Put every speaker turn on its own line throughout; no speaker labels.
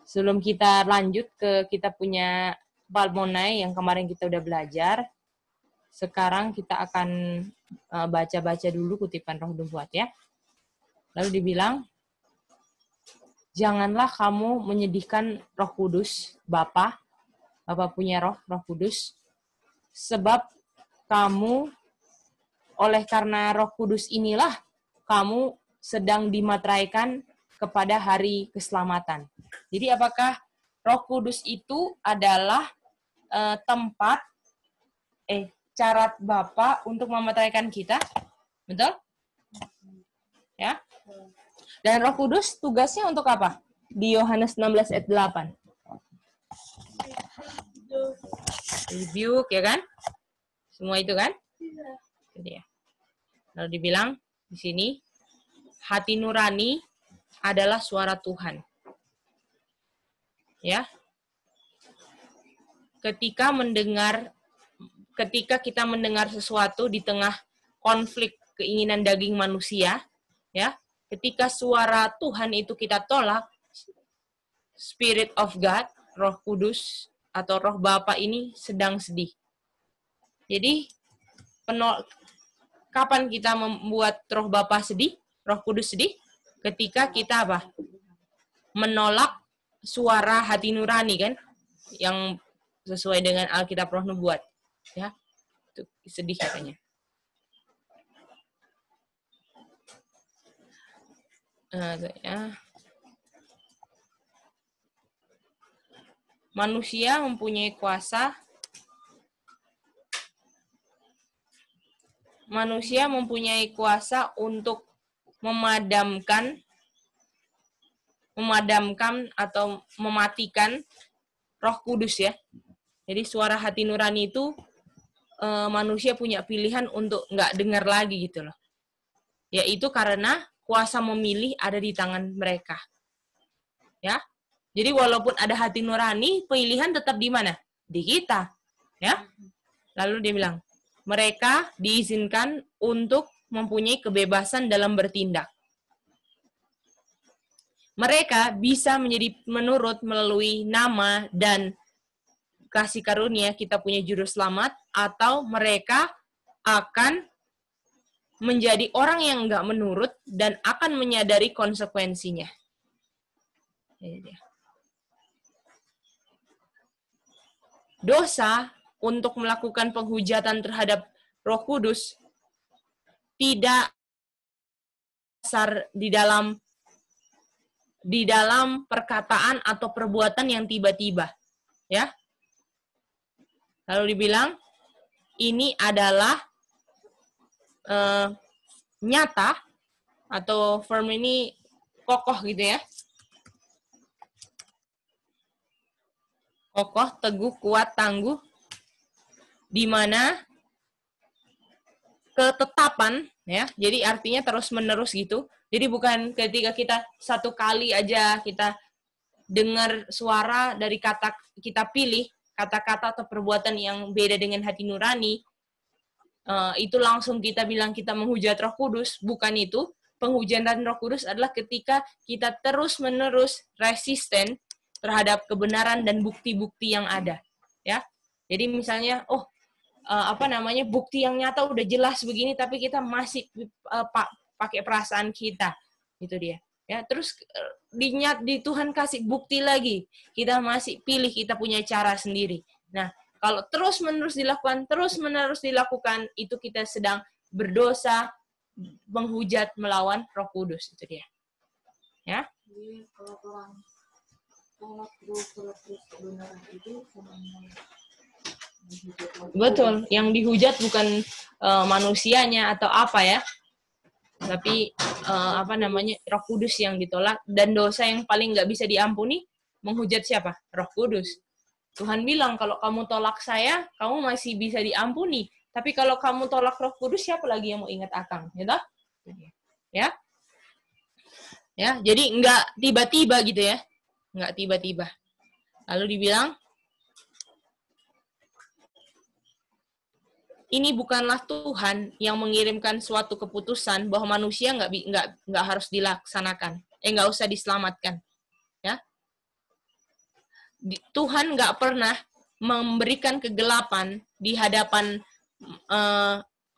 Sebelum kita lanjut ke kita punya Balmonai yang kemarin kita udah belajar, sekarang kita akan baca-baca dulu kutipan Roh Nubuat ya. Lalu dibilang, janganlah kamu menyedihkan Roh Kudus, Bapa punya Roh Kudus, sebab kamu oleh karena Roh Kudus inilah kamu sedang dimateraikan kepada hari keselamatan. Jadi apakah Roh Kudus itu adalah cara Bapa untuk memateraikan kita? Betul? Ya. Dan Roh Kudus tugasnya untuk apa? Di Yohanes 16 ayat 8. Rebuke, ya kan? Semua itu kan? Jadi ya. Lalu dibilang di sini, hati nurani adalah suara Tuhan. Ya. Ketika kita mendengar sesuatu di tengah konflik keinginan daging manusia, ya, ketika suara Tuhan itu kita tolak, Spirit of God, Roh Kudus atau Roh Bapa ini sedang sedih. Jadi kapan kita membuat Roh Bapa sedih, Roh Kudus sedih? Ketika kita apa? Menolak suara hati nurani kan, yang sesuai dengan Alkitab Roh Nubuat, ya. Itu sedih katanya. Manusia mempunyai kuasa. Manusia mempunyai kuasa untuk memadamkan atau mematikan Roh Kudus ya. Jadi suara hati nurani itu manusia punya pilihan untuk nggak dengar lagi gitu loh. Yaitu karena kuasa memilih ada di tangan mereka. Ya. Jadi walaupun ada hati nurani, pilihan tetap di mana? Di kita. Ya. Lalu dia bilang, mereka diizinkan untuk mempunyai kebebasan dalam bertindak. Mereka bisa menjadi menurut melalui nama dan kasih karunia kita punya juru selamat, atau mereka akan menjadi orang yang enggak menurut dan akan menyadari konsekuensinya. Dosa untuk melakukan penghujatan terhadap Roh Kudus tidak dasar di dalam perkataan atau perbuatan yang tiba-tiba, ya. Lalu dibilang ini adalah nyata atau firm ini kokoh gitu ya. Kokoh, teguh, kuat, tangguh, di mana ketetapan ya. Jadi artinya terus-menerus gitu. Jadi bukan ketika kita satu kali aja kita dengar suara dari kata kita pilih kata-kata atau perbuatan yang beda dengan hati nurani, itu langsung kita bilang kita menghujat Roh Kudus. Bukan itu. Penghujatan Roh Kudus adalah ketika kita terus-menerus resisten terhadap kebenaran dan bukti-bukti yang ada, ya. Jadi misalnya, bukti yang nyata udah jelas begini, tapi kita masih pakai perasaan kita, itu dia. Ya, terus di Tuhan kasih bukti lagi, kita masih pilih, kita punya cara sendiri. Nah, kalau terus-menerus dilakukan, itu kita sedang berdosa, menghujat melawan Roh Kudus, itu dia. Ya.
Jadi kalau orang tolak terus kebenaran itu
betul, yang dihujat bukan manusianya atau apa ya, tapi Roh Kudus yang ditolak. Dan dosa yang paling nggak bisa diampuni menghujat siapa? Roh Kudus. Tuhan bilang kalau kamu tolak saya, kamu masih bisa diampuni. Tapi kalau kamu tolak Roh Kudus, siapa lagi yang mau ingat akang? Ya, ya. Jadi nggak tiba-tiba gitu ya, nggak tiba-tiba. Lalu dibilang, ini bukanlah Tuhan yang mengirimkan suatu keputusan bahwa manusia nggak harus dilaksanakan, nggak usah diselamatkan, ya. Tuhan nggak pernah memberikan kegelapan di hadapan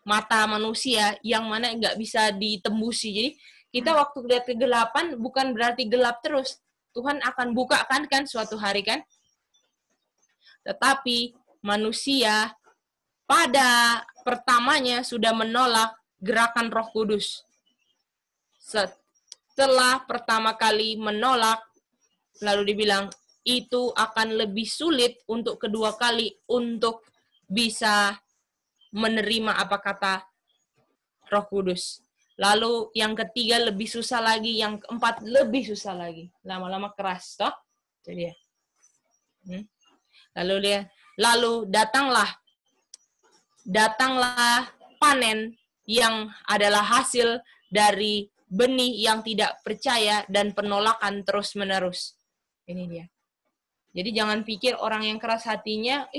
mata manusia yang mana nggak bisa ditembusi. Jadi kita waktu lihat kegelapan bukan berarti gelap terus. Tuhan akan buka kan suatu hari kan. Tetapi manusia pada pertamanya sudah menolak gerakan Roh Kudus. Setelah pertama kali menolak, lalu dibilang itu akan lebih sulit untuk kedua kali untuk bisa menerima apa kata Roh Kudus. Lalu yang ketiga lebih susah lagi, yang keempat lebih susah lagi. Lama-lama keras, toh? Jadi ya. Lalu datanglah panen yang adalah hasil dari benih yang tidak percaya dan penolakan terus-menerus. Ini dia. Jadi jangan pikir orang yang keras hatinya,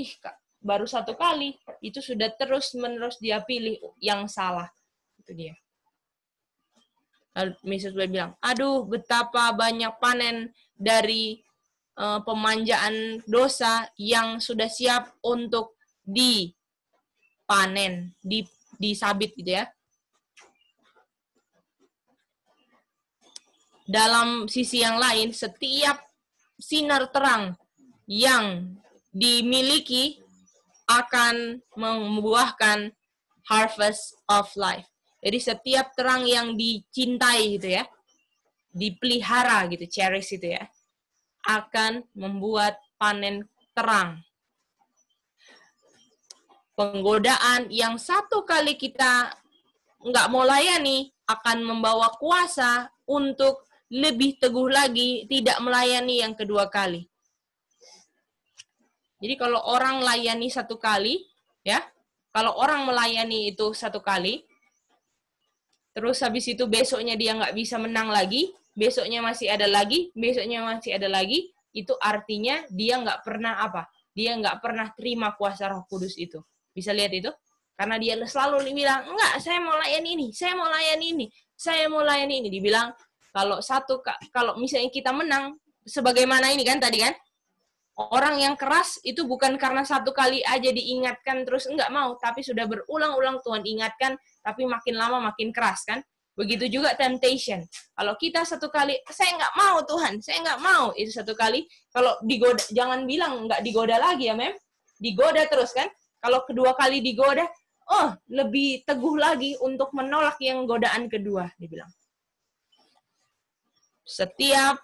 baru satu kali, itu sudah terus-menerus dia pilih yang salah. Itu dia. Lalu Yesus bilang, aduh betapa banyak panen dari pemanjaan dosa yang sudah siap untuk dipanen, disabit gitu ya. Dalam sisi yang lain, setiap sinar terang yang dimiliki akan membuahkan harvest of life. Jadi setiap terang yang dicintai gitu ya, dipelihara gitu, cherish itu ya, akan membuat panen terang. Penggodaan yang satu kali kita nggak mau layani akan membawa kuasa untuk lebih teguh lagi tidak melayani yang kedua kali. Jadi kalau orang layani satu kali, ya, kalau orang melayani itu satu kali, terus habis itu besoknya dia nggak bisa menang lagi, besoknya masih ada lagi, besoknya masih ada lagi, itu artinya dia nggak pernah apa? Dia nggak pernah terima kuasa Roh Kudus itu. Bisa lihat itu? Karena dia selalu bilang, enggak, saya mau layani ini, saya mau layani ini, saya mau layani ini. Dibilang, kalau misalnya kita menang, sebagaimana ini kan tadi kan, orang yang keras itu bukan karena satu kali aja diingatkan terus enggak mau, tapi sudah berulang-ulang Tuhan ingatkan, tapi makin lama makin keras kan. Begitu juga temptation. Kalau kita satu kali, saya enggak mau Tuhan, saya enggak mau, itu satu kali. Kalau digoda, jangan bilang enggak digoda lagi ya, Mem. Digoda terus kan. Kalau kedua kali digoda, lebih teguh lagi untuk menolak yang godaan kedua, dibilang. Setiap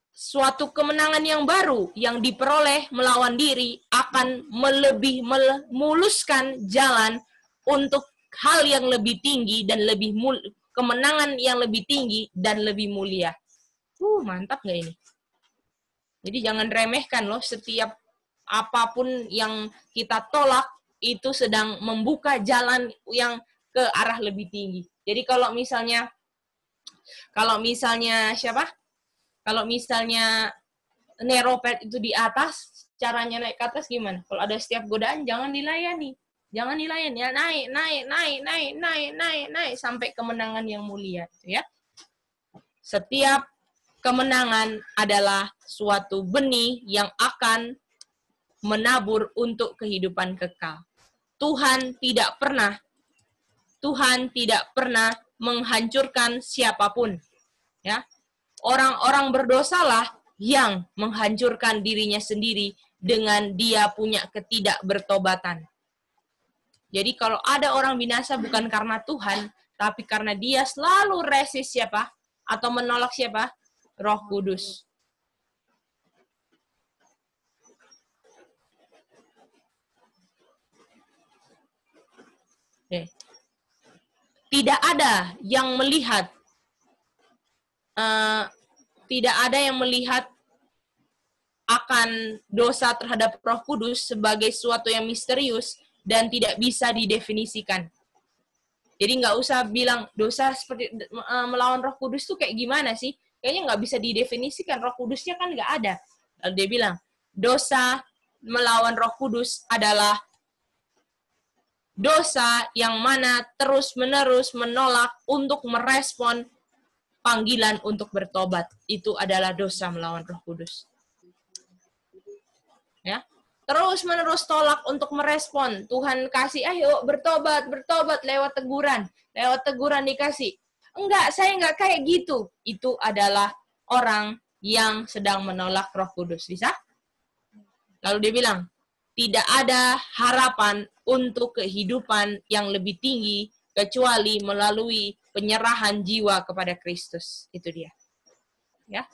suatu kemenangan yang baru yang diperoleh melawan diri akan memuluskan jalan untuk hal yang lebih tinggi dan kemenangan yang lebih tinggi dan lebih mulia. Mantap nggak ini? Jadi jangan remehkan loh, setiap apapun yang kita tolak itu sedang membuka jalan yang ke arah lebih tinggi. Jadi kalau misalnya siapa? Kalau misalnya neropet itu di atas, caranya naik ke atas gimana? Kalau ada setiap godaan, jangan dilayani. Jangan dilayani, ya naik, sampai kemenangan yang mulia. Ya. Setiap kemenangan adalah suatu benih yang akan menabur untuk kehidupan kekal. Tuhan tidak pernah menghancurkan siapapun. Ya. Orang-orang berdosalah yang menghancurkan dirinya sendiri dengan dia punya ketidakbertobatan. Jadi kalau ada orang binasa bukan karena Tuhan, tapi karena dia selalu resist siapa? Atau menolak siapa? Roh Kudus. Tidak ada yang melihat akan dosa terhadap Roh Kudus sebagai sesuatu yang misterius dan tidak bisa didefinisikan. Jadi nggak usah bilang dosa seperti melawan Roh Kudus tuh kayak gimana sih? Kayaknya nggak bisa didefinisikan. Roh Kudusnya kan nggak ada. Lalu dia bilang, dosa melawan Roh Kudus adalah dosa yang mana terus-menerus menolak untuk merespon panggilan untuk bertobat. Itu adalah dosa melawan Roh Kudus. Ya. Terus-menerus tolak untuk merespon. Tuhan kasih, ayo bertobat lewat teguran. Lewat teguran dikasih. Enggak, saya enggak kayak gitu. Itu adalah orang yang sedang menolak Roh Kudus. Bisa? Lalu dia bilang, tidak ada harapan untuk kehidupan yang lebih tinggi kecuali melalui penyerahan jiwa kepada Kristus. Itu dia. Ya.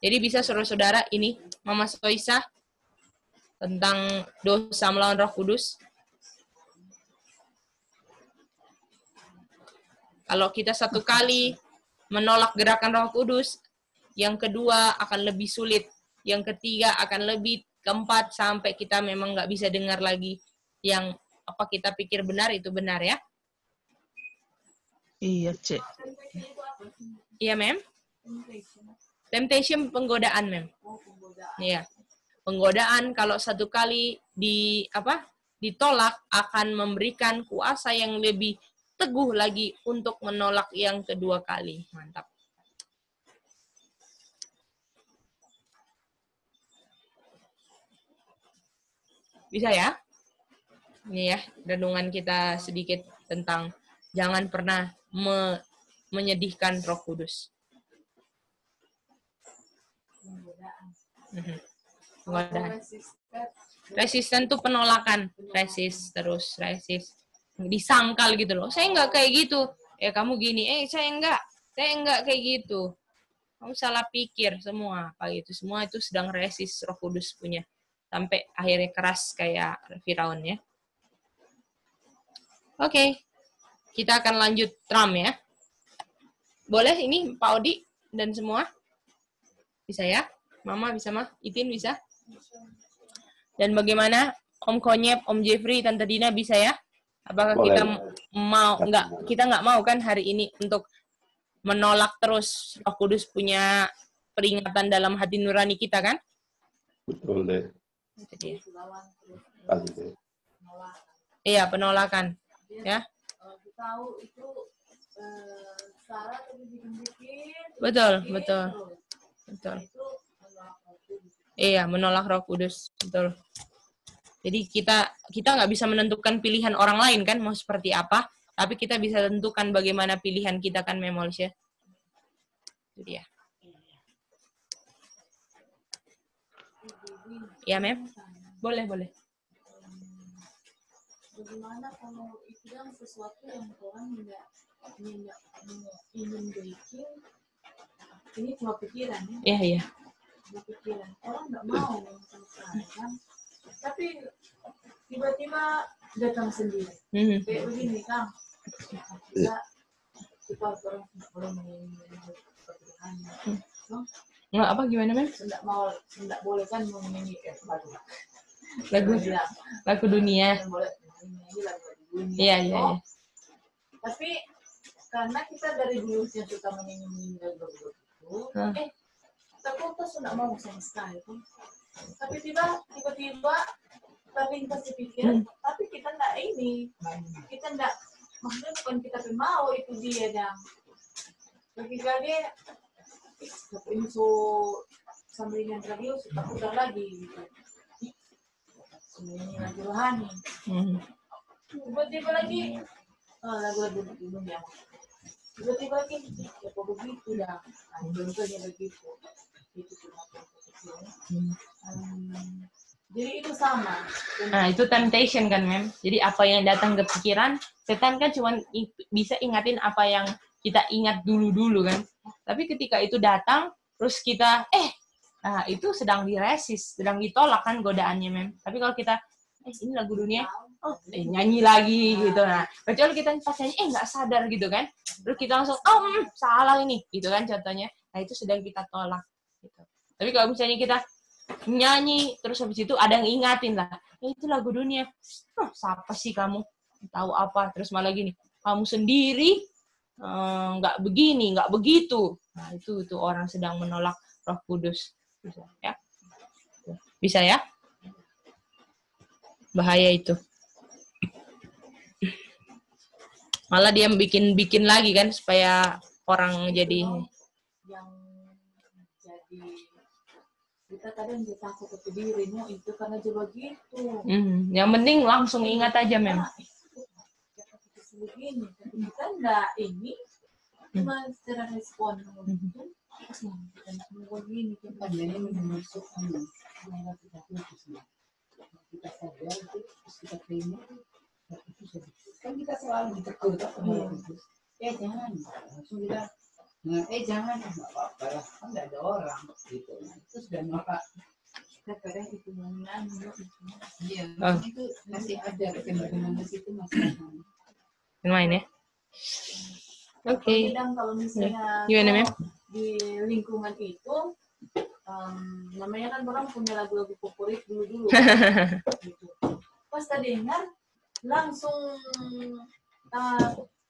Jadi bisa saudara-saudara ini Mama Soisa tentang dosa melawan Roh Kudus. Kalau kita satu kali menolak gerakan Roh Kudus, yang kedua akan lebih sulit, yang ketiga akan lebih, keempat sampai kita memang nggak bisa dengar lagi yang apa kita pikir benar itu benar ya.
Iya, Cek.
Iya, Mem. Temptation penggodaan, Mem. Iya. Penggodaan kalau satu kali ditolak akan memberikan kuasa yang lebih teguh lagi untuk menolak yang kedua kali. Mantap. Bisa ya? Ini ya, renungan kita sedikit tentang jangan pernah menyedihkan Roh Kudus. Penggodaan. Resisten tuh penolakan. Resist. Disangkal gitu loh. Saya enggak kayak gitu. Kamu gini. Saya enggak kayak gitu. Kamu salah pikir semua. Apa gitu. Semua itu sedang resist Roh Kudus punya. Sampai akhirnya keras kayak Firaun ya. Oke. Kita akan lanjut Trump ya. Boleh ini Pak Odi dan semua? Bisa ya? Mama bisa mah? Itin bisa? Dan bagaimana Om Konyep, Om Jeffrey, Tante Dina bisa ya? Apakah boleh. Kita mau kita nggak mau kan hari ini untuk menolak terus Roh Kudus punya peringatan dalam hati nurani kita kan?
Betul deh.
Iya, penolakan. Ya.
Tahu itu Sarah tadi bikin.
Betul. Iya, menolak Roh Kudus, betul. Jadi kita nggak bisa menentukan pilihan orang lain kan mau seperti apa, tapi kita bisa tentukan bagaimana pilihan kita kan Memolsya. Jadi ya. Ya, Mem. Boleh.
Bagaimana kalau itu kan sesuatu yang orang tidak ingin bikin, ini cuma pikiran ya?
Iya.
Pikiran orang nggak mau sama sekali kan, tapi tiba-tiba datang sendiri. Kayak begini kan, kita orang tidak boleh menyanyi Tuhan.
Nggak apa gimana Mem?
Tidak boleh kan menyanyi
lagu dunia. Iya.
Tapi karena kita dari dulu yang suka menyanyi lagu itu, terputus sudah mau sama sekali tuh. Tapi tiba-tiba terlintas di pikiran, tapi kita enggak kita enggak, maksudnya bukan kita mau itu dia dan lagi-lagi ini sambil yang radio suka putar lagi gitu. Semuanya lagu rohani. Tiba-tiba lagi lagu-lagu dunia. Tiba-tiba lagi ya kok begitu dah. Contohnya begitu. Itu jadi itu sama.
Nah, itu temptation kan, Mem. Jadi apa yang datang ke pikiran, setan kan cuma bisa ingatin apa yang kita ingat dulu-dulu kan. Tapi ketika itu datang, terus kita, itu sedang diresist, sedang ditolak kan godaannya, Mem. Tapi kalau kita, ini lagu dunia, nyanyi lagi gitu. Nah, kecuali kita pas nyanyi, nggak sadar gitu kan. Terus kita langsung, salah ini, gitu kan contohnya. Nah, itu sedang kita tolak. Gitu. Tapi kalau misalnya kita nyanyi, terus habis itu ada yang ingatin lah. Itu lagu dunia. Siapa sih kamu? Tahu apa? Terus malah gini, kamu sendiri nggak begini, nggak begitu. Nah, itu orang sedang menolak Roh Kudus. Bisa ya? Bahaya itu. Malah dia bikin lagi kan supaya orang jadi
yang jadi Kita kadang dia takut ke dirinya itu karena dia begitu.
Yang penting langsung ingat aja memang.
Begini, tapi kita enggak ini cuma secara respon begini
Kita biasanya masuk kita fokus kita sadar terus kita terima kan kita selalu ditegur jangan langsung kita jangan nggak apa-apa lah kan nggak ada orang gitu terus dan maka kadang itu itu masih ada kecenderungan ke situ masih
main ya. Oke.
Kalau misalnya
Gimana, Mem?
di lingkungan itu namanya kan orang punya lagu-lagu favorit dulu gitu. Pas tadi dengar langsung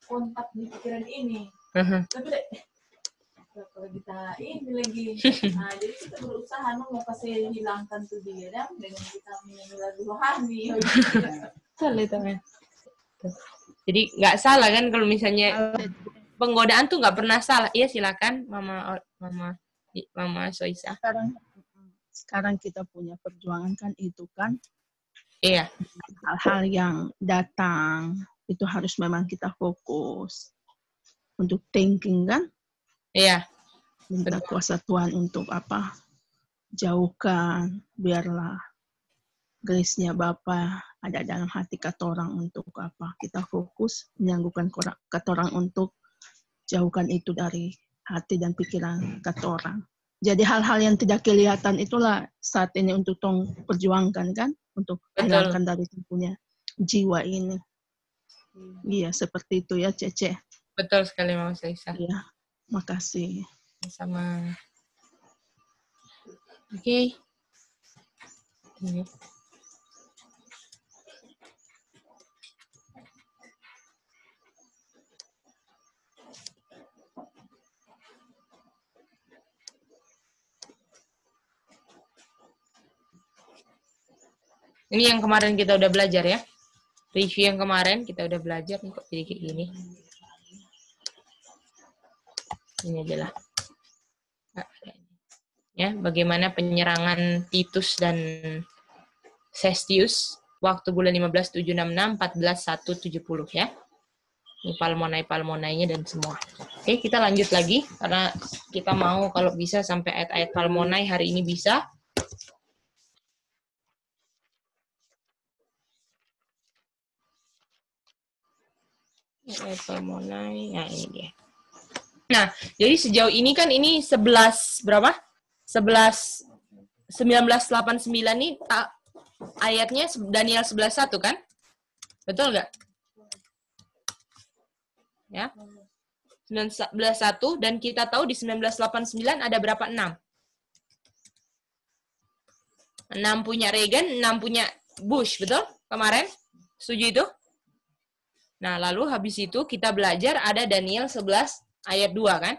kontak di pikiran ini. Tapi kalau kita ini lagi, jadi kita berusaha mau kasih hilangkan tuh dia dengan kita menyanyi lagu rohani.
Betul itu, Mem. Jadi nggak salah kan kalau misalnya penggodaan tuh nggak pernah salah. Iya silakan, Mama Soisa.
Sekarang kita punya perjuangan kan itu kan.
Iya.
Hal-hal yang datang itu harus memang kita fokus untuk thinking kan.
Iya.
Minta kuasa Tuhan untuk apa? Jauhkan, biarlah grace-nya Bapa ada dalam hati kata orang untuk apa? Kita fokus menyanggupan kata orang untuk jauhkan itu dari hati dan pikiran kata orang. Jadi hal-hal yang tidak kelihatan itulah saat ini untuk tong perjuangkan kan? Untuk hilangkan dari punya jiwa ini. Iya, seperti itu ya, Cece.
Betul sekali, Mama Soisa.
Iya, makasih.
Sama. Oke. Ini yang kemarin kita udah belajar ya. Review yang kemarin kita udah belajar nih kok jadi kayak gini. Ini adalah ya, bagaimana penyerangan Titus dan Sestius waktu bulan 15 766 14 1 70 ya. Ini palmonai-palmonainya dan semua. Oke, kita lanjut lagi karena kita mau kalau bisa sampai ayat-ayat palmonai hari ini bisa. Palmonai, nah ini dia. Nah, jadi sejauh ini kan ini 11 berapa? 1989 nih ayatnya Daniel 11:1 kan? Betul nggak? Ya. 19:1 dan kita tahu di 1989 ada berapa? 6. 6 punya Reagan, 6 punya Bush, betul? Kemarin? Setuju itu? Nah, lalu habis itu kita belajar ada Daniel 11 ayat 2 kan?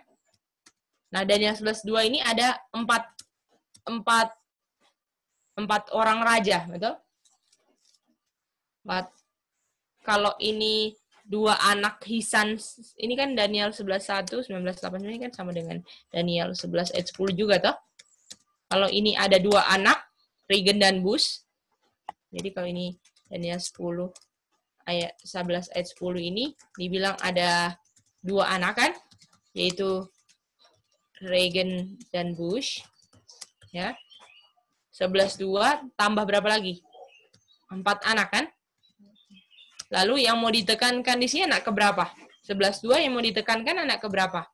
Nah, Daniel 11:2 ini ada 4 orang raja, betul? 4. Kalau ini 2 anak Hisan, ini kan Daniel 11:1, 1989 ini kan sama dengan Daniel 11 ayat 10 juga toh? Kalau ini ada 2 anak, Reagan dan Bush. Jadi kalau ini Daniel 10 ayat 11 ayat 10 ini dibilang ada 2 anak kan? Yaitu Reagan dan Bush. Ya. 11:2 tambah berapa lagi? 4 anak kan? Lalu yang mau ditekankan di sini anak keberapa? 11:2 yang mau ditekankan anak keberapa?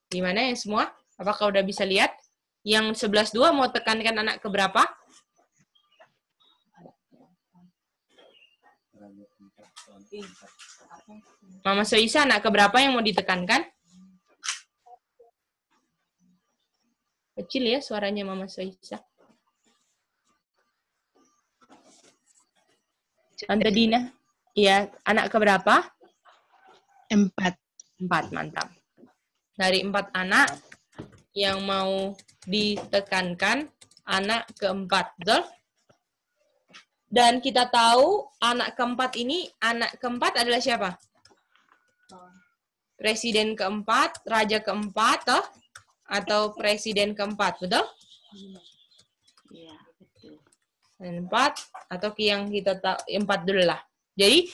Gimana ya semua? Apakah udah bisa lihat? Yang 11:2 mau tekankan anak keberapa? Mama Soisa anak keberapa yang mau ditekankan? Kecil ya suaranya Mama Soisa. Tante Dina, iya anak keberapa?
4.
4, mantap. Dari 4 anak yang mau ditekankan anak keempat, betul? Dan kita tahu anak keempat ini, anak keempat adalah siapa? Presiden keempat, raja keempat, toh? atau presiden keempat, betul?
Iya, betul.
Dan 4 atau yang kita tahu 4 dulu lah. Jadi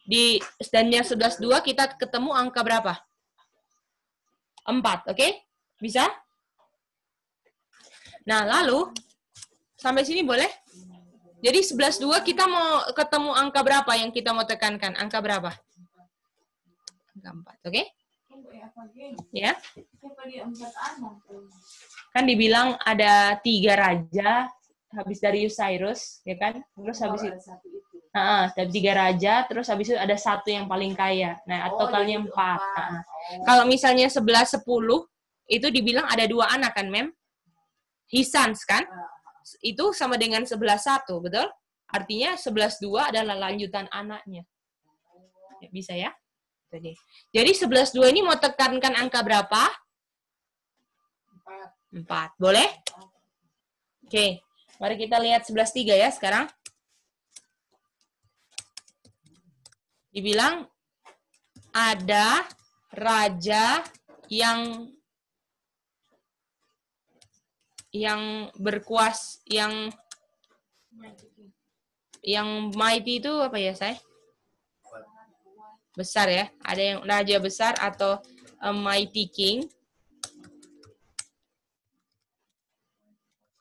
di standnya 11.2 kita ketemu angka berapa? 4, oke? Bisa? Nah, lalu sampai sini boleh? Jadi 11.2 kita mau ketemu angka berapa yang kita mau tekankan? Angka berapa? Angka 4, oke? Ya. Kan dibilang ada 3 raja habis dari Cyrus, ya kan? Terus habis itu ada 3 raja, terus habis itu ada 1 yang paling kaya. Nah, totalnya 4. Kalau misalnya 11-10 itu dibilang ada 2 anak kan, Mem? Hisans kan? Itu sama dengan 11-1, betul? Artinya 11-2 adalah lanjutan anaknya. Ya, bisa ya? Jadi 11-2 ini mau tekankan angka berapa? 4. Boleh? Oke. Mari kita lihat 11.3 ya sekarang. Dibilang ada raja yang berkuasa, yang mighty itu apa ya, saya? Besar ya. Ada yang raja besar atau a mighty king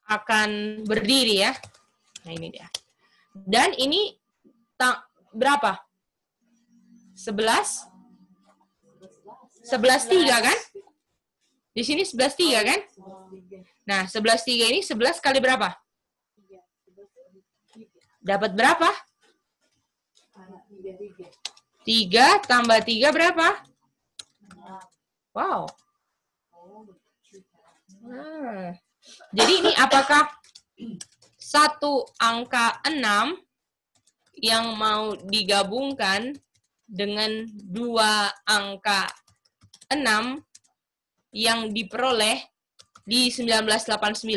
akan berdiri ya. Nah, ini dia. Dan ini berapa? 11? 11.3 kan? Di sini 11.3 kan? Nah, 11.3 ini 11 kali berapa? Dapat berapa? 3 tambah 3 berapa? Wow. Jadi ini apakah satu angka 6 yang mau digabungkan dengan 2 angka 6 yang diperoleh di 1989?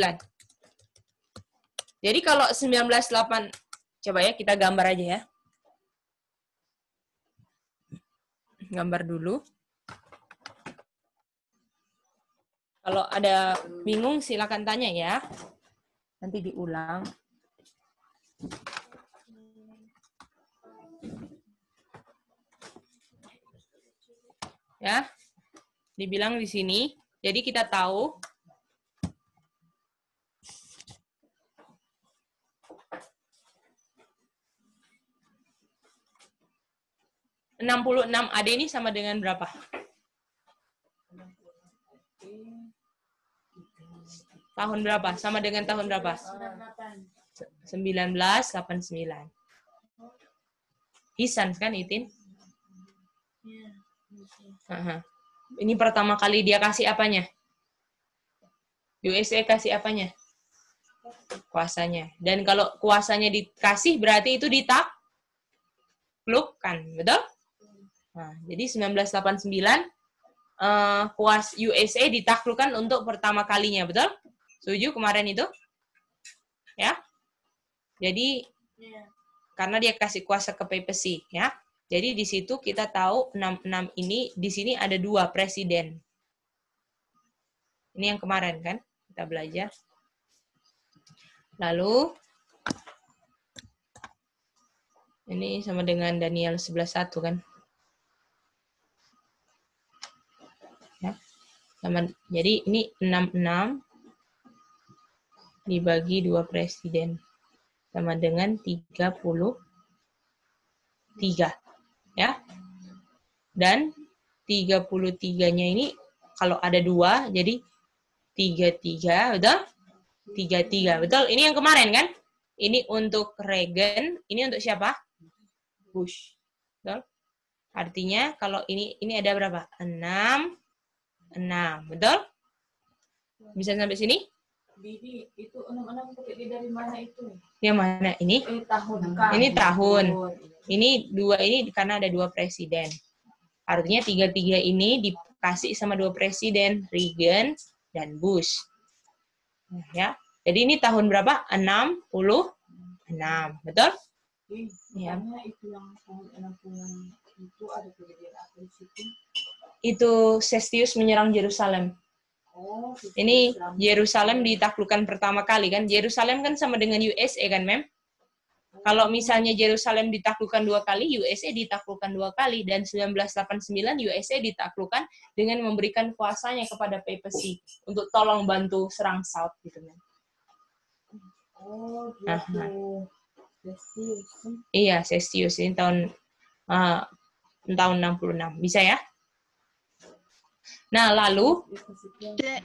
Jadi kalau 1988, coba ya kita gambar aja ya. Gambar dulu. Kalau ada bingung silakan tanya ya. Nanti diulang. Ya. Dibilang di sini. Jadi kita tahu 66 AD ini sama dengan berapa? Tahun berapa? Sama dengan tahun berapa? 1989. Hisans kan, Itin? Ini pertama kali dia kasih apanya? USA kasih apanya? Kuasanya. Dan kalau kuasanya dikasih berarti itu ditaklukkan, betul? Nah, jadi 1989 kuas USA ditaklukkan untuk pertama kalinya, betul? Setuju kemarin itu? Ya. Jadi karena dia kasih kuasa ke papacy, ya. Jadi di situ kita tahu 66 ini di sini ada 2 presiden. Ini yang kemarin kan kita belajar. Lalu ini sama dengan Daniel 11:1 kan? Ya. Jadi ini 66 dibagi 2 presiden sama dengan 33. Ya. Dan 33-nya ini kalau ada 2 jadi 33, betul? 33, betul? Ini yang kemarin kan? Ini untuk Reagan, ini untuk siapa? Bush. Betul? Artinya kalau ini ada berapa? 6, betul? Bisa sampai sini?
Bibi, itu 6 dari mana itu?
Yang mana? Ini?
Tahun kan?
Ini tahun. Ini 2 ini karena ada 2 presiden. Artinya 33 ini dikasih sama 2 presiden, Reagan dan Bush. Nah, ya. Jadi ini tahun berapa? 66. Betul? Ya.
Itu yang tahun 66 itu ada kejadian apa di situ?
Itu Sestius menyerang Yerusalem.
Oh,
Ini Yerusalem ditaklukkan pertama kali kan. Yerusalem kan sama dengan USA kan, Mem? Kalau misalnya Yerusalem ditaklukkan 2 kali, USA ditaklukkan 2 kali. Dan 1989 USA ditaklukkan dengan memberikan kuasanya kepada papacy untuk tolong bantu serang South gitu, Mem.
Oh, gitu.
Iya, Sestius ini tahun 66. Bisa ya? Nah, lalu
Cek,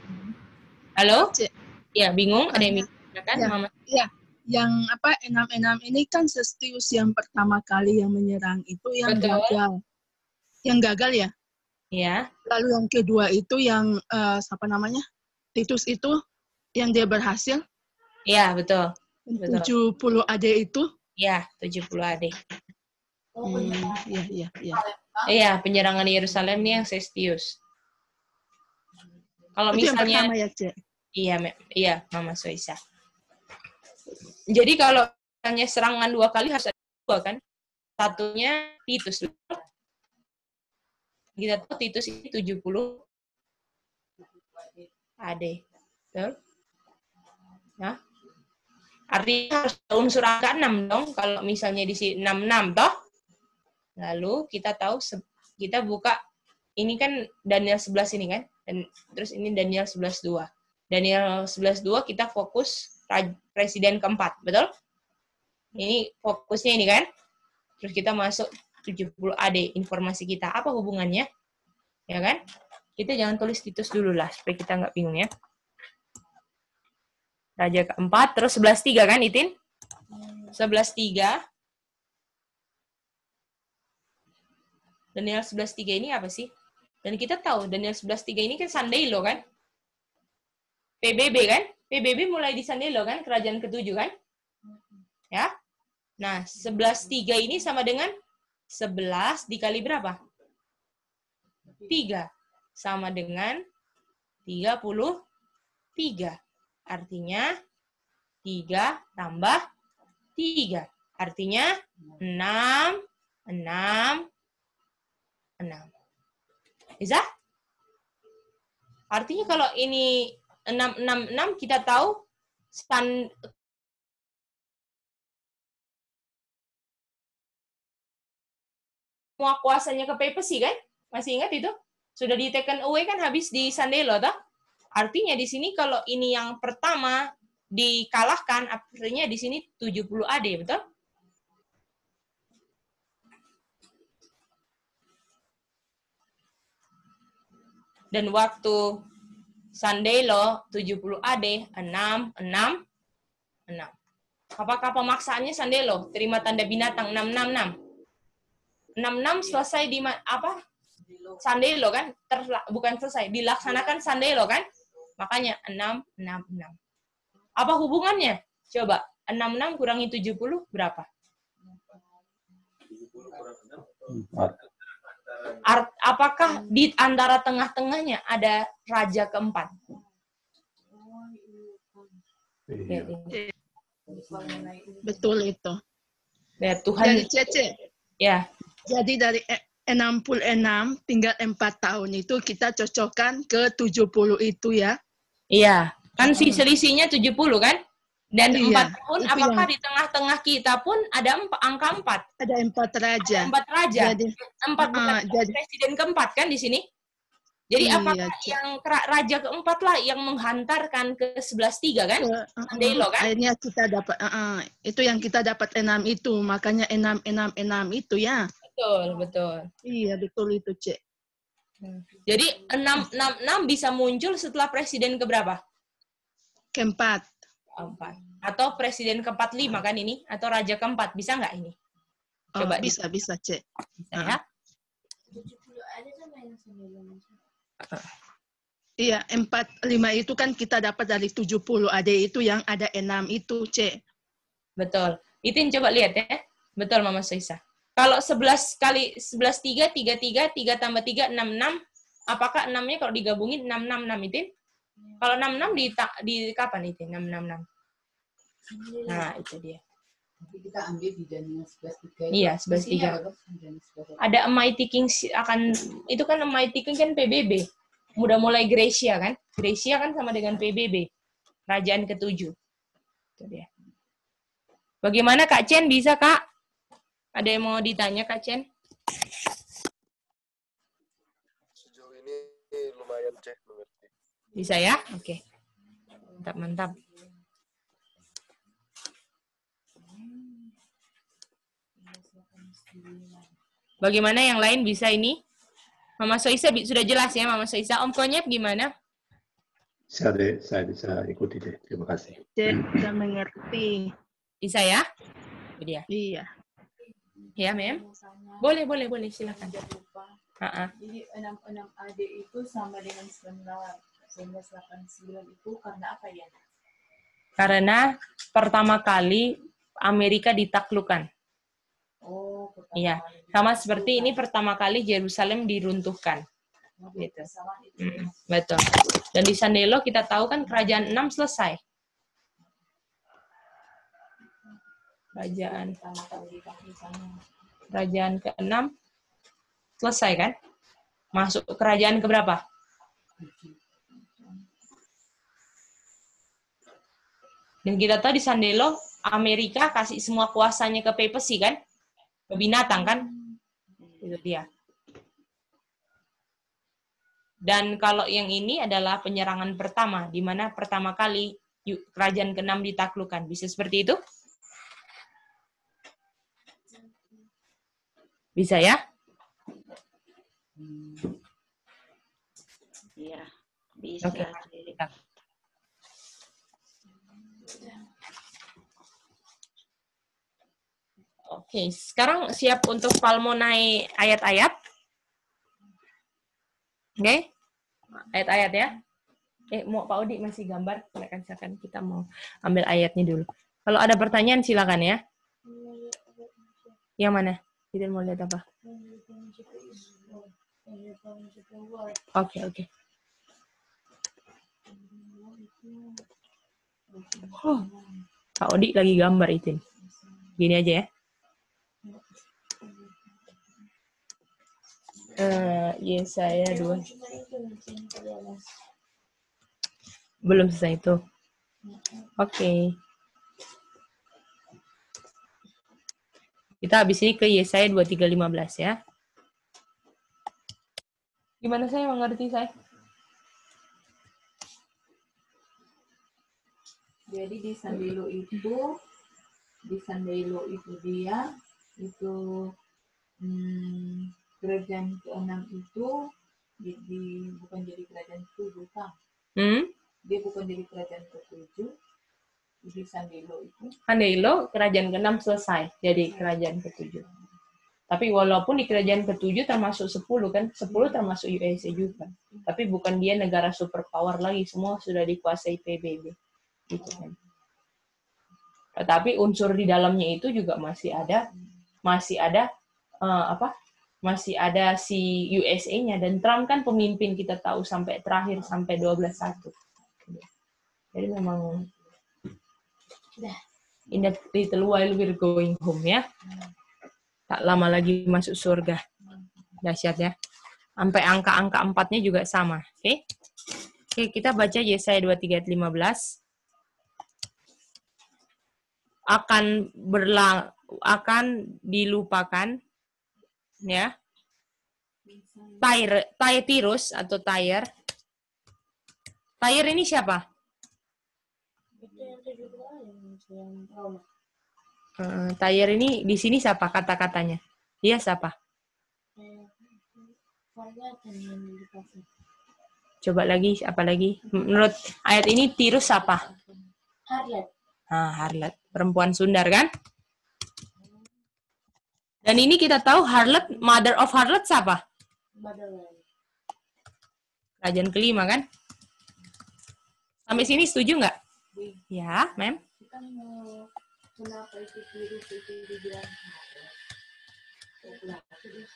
halo?
Cek.
Ya, bingung? Ada yang bingung kan,
Ya.
Mama?
Ya, yang enam ini kan Sestius yang pertama kali yang menyerang itu yang
Betul.
gagal. Yang gagal ya.
Ya.
Lalu yang kedua itu yang siapa namanya? Titus itu yang dia berhasil.
Iya, betul. Betul.
70 AD itu.
Ya, 70 AD.
Iya.
Iya, penyerangan Yerusalem nih yang Sestius. Kalau
Itu yang
misalnya
pertama ya, Cek.
Iya, Mama Soisa. Jadi kalau misalnya serangan 2 kali harus ada 2 kan? Satunya Titus. Kita tahu Titus ini 70 AD. Betul? Nah, artinya harus ada unsur angka 6 dong. Kalau misalnya di sini 66 toh. Lalu kita tahu kita buka ini kan Daniel 11 ini kan. Dan terus ini Daniel 11:2. Daniel 11:2 kita fokus presiden keempat, betul? Ini fokusnya ini kan. Terus kita masuk 70 AD informasi kita. Apa hubungannya? Ya kan? Kita jangan tulis Titus dulu lah supaya kita nggak bingung ya. Raja keempat, terus 11:3 kan, Itin? 11:3. Daniel 11:3 ini apa sih? Dan kita tahu Daniel 11:3 ini kan Sandelo kan? PBB kan? PBB mulai di Sandelo kan? Kerajaan ke-7 kan? Ya? Nah, 11:3 ini sama dengan 11 dikali berapa? 3. Sama dengan 33. Artinya 3 tambah 3. Artinya 6. Bisa? Artinya kalau ini 666 kita tahu semua kuasanya ke papacy kan? Masih ingat itu? Sudah di taken away kan habis di Sandelo toh? Artinya di sini kalau ini yang pertama dikalahkan, artinya di sini 70 AD, betul? Dan waktu Sandelo 70 AD 666. Apakah pemaksaannya Sandelo? Terima tanda binatang 666. 66 selesai di apa? Sandelo kan? Bukan selesai, dilaksanakan Sandelo kan? Makanya 666. Apa hubungannya? Coba 66 kurangi 70 berapa?
4.
Apakah di antara tengah-tengahnya ada raja keempat?
Iya.
Betul itu.
Ya, Tuhan.
Jadi Cece,
Ya.
jadi dari 66 tinggal 4 tahun itu kita cocokkan ke 70 itu ya.
Iya. Kan selisihnya 70 kan? Dan
Iya,
4 tahun,
itu
apakah
yang-
di tengah-tengah kita pun ada angka 4?
Ada 4 raja.
Ada 4 raja.
Jadi,
4 bukan
jadi
presiden keempat kan di sini? Jadi
Iya,
apakah
Cik.
yang raja keempat lah yang menghantarkan ke 11:3 kan? Sandelo kan?
akhirnya kita dapat itu yang kita dapat 6 itu, makanya 6 itu ya.
Betul.
Iya, betul itu, Cek.
Jadi 666 bisa muncul setelah presiden keberapa?
Keempat.
4. Atau presiden ke-45 kan ini? Atau raja keempat, bisa nggak ini? Coba
Bisa, Cek.
bisa ya.
Iya, 45 itu kan kita dapat dari 70 AD itu yang ada 6 itu, Cek.
Betul. Itin coba lihat ya. Betul, Mama Soisa. Kalau 11 kali 11 3 33 3 tambah 3 66, apakah 6-nya kalau digabungin 666 Itin? Kalau 66 di kapan Itin? 666. Nah, itu dia.
Nanti kita ambil di Daniel 11:3.
Iya, 11:3. Ada A Mighty King akan itu kan A Mighty King kan PBB. Udah mulai Gracia kan? Gracia kan sama dengan PBB, kerajaan ke-7. Itu dia. Bagaimana Kak Chen, bisa Kak? Ada yang mau ditanya Kak Chen?
Sejauh ini lumayan Cek mengerti.
Bisa ya? Oke. Mantap, mantap. Bagaimana yang lain bisa ini? Mama Soisa sudah jelas ya, Mama Soisa. Om Konyep gimana?
Saya bisa ikuti deh. Terima kasih.
Bisa mengerti.
Bisa ya? Itu dia.
Iya.
Ya, Mem?
Misalnya,
Boleh, silakan.
jangan lupa.
Ha-ha.
Jadi 66 AD itu sama dengan 1989 itu karena apa ya?
Karena pertama kali Amerika ditaklukkan.
Oh, pertama
Iya.
kali.
Sama seperti ini pertama kali Yerusalem diruntuhkan.
Mobil
Gitu.
pesawat itu ya.
Betul. Dan di Sandelo kita tahu kan kerajaan 6 selesai. Kerajaan
Pertama kali ditaklukkannya.
kerajaan ke-6 selesai kan? Masuk ke kerajaan ke berapa? Dan kita tahu di Sandelo Amerika kasih semua kuasanya ke papacy kan? Ke binatang kan? Itu dia. Dan kalau yang ini adalah penyerangan pertama, di mana pertama kali kerajaan ke-6 ditaklukkan. Bisa seperti itu? Bisa ya?
Iya. Bisa.
Oke. Oke, sekarang siap untuk Palmonai ayat-ayat? Oke? Ayat-ayat ya? Mau Pak Udi masih gambar? Silakan kita mau ambil ayatnya dulu. Kalau ada pertanyaan silakan ya. Yang mana? Kita mau lihat apa? Oke. Pak Odi lagi gambar itu. Gini aja ya. Yesaya 2. Belum selesai itu. Oke. Kita habis ini ke Yesaya 23:15 ya. Gimana saya mengerti saya?
Jadi di Sandelo itu dia itu kerajaan ke-6 itu bukan jadi kerajaan ke-7 kan? Dia bukan jadi kerajaan ke-7 di Sandelo itu.
Sandelo kerajaan ke-6 selesai jadi kerajaan ke-7. Tapi walaupun di kerajaan ke-7 termasuk 10 kan, 10 termasuk USA juga. Tapi bukan dia negara superpower lagi, semua sudah dikuasai PBB. Gitu kan. Tetapi unsur di dalamnya itu juga masih ada masih ada si USA-nya, dan Trump kan pemimpin kita tahu sampai terakhir sampai 12/1. Jadi memang in that little while we're going home ya. Tak lama lagi masuk surga. Dahsyat ya. Sampai angka-angka 4-nya juga sama. Oke, kita baca Yesaya 23:15. Akan dilupakan ya. Tirus atau Tyre. Tyre ini siapa? Tyre ini di sini siapa kata-katanya? Dia siapa? Coba lagi, apa lagi? Menurut ayat ini Tirus siapa?
Harlot.
Harlot, perempuan Sundar kan? Dan ini kita tahu Harlot, mother of Harlot siapa? Kerajaan ke-5 kan? Sampai sini setuju nggak? Ya, Mem.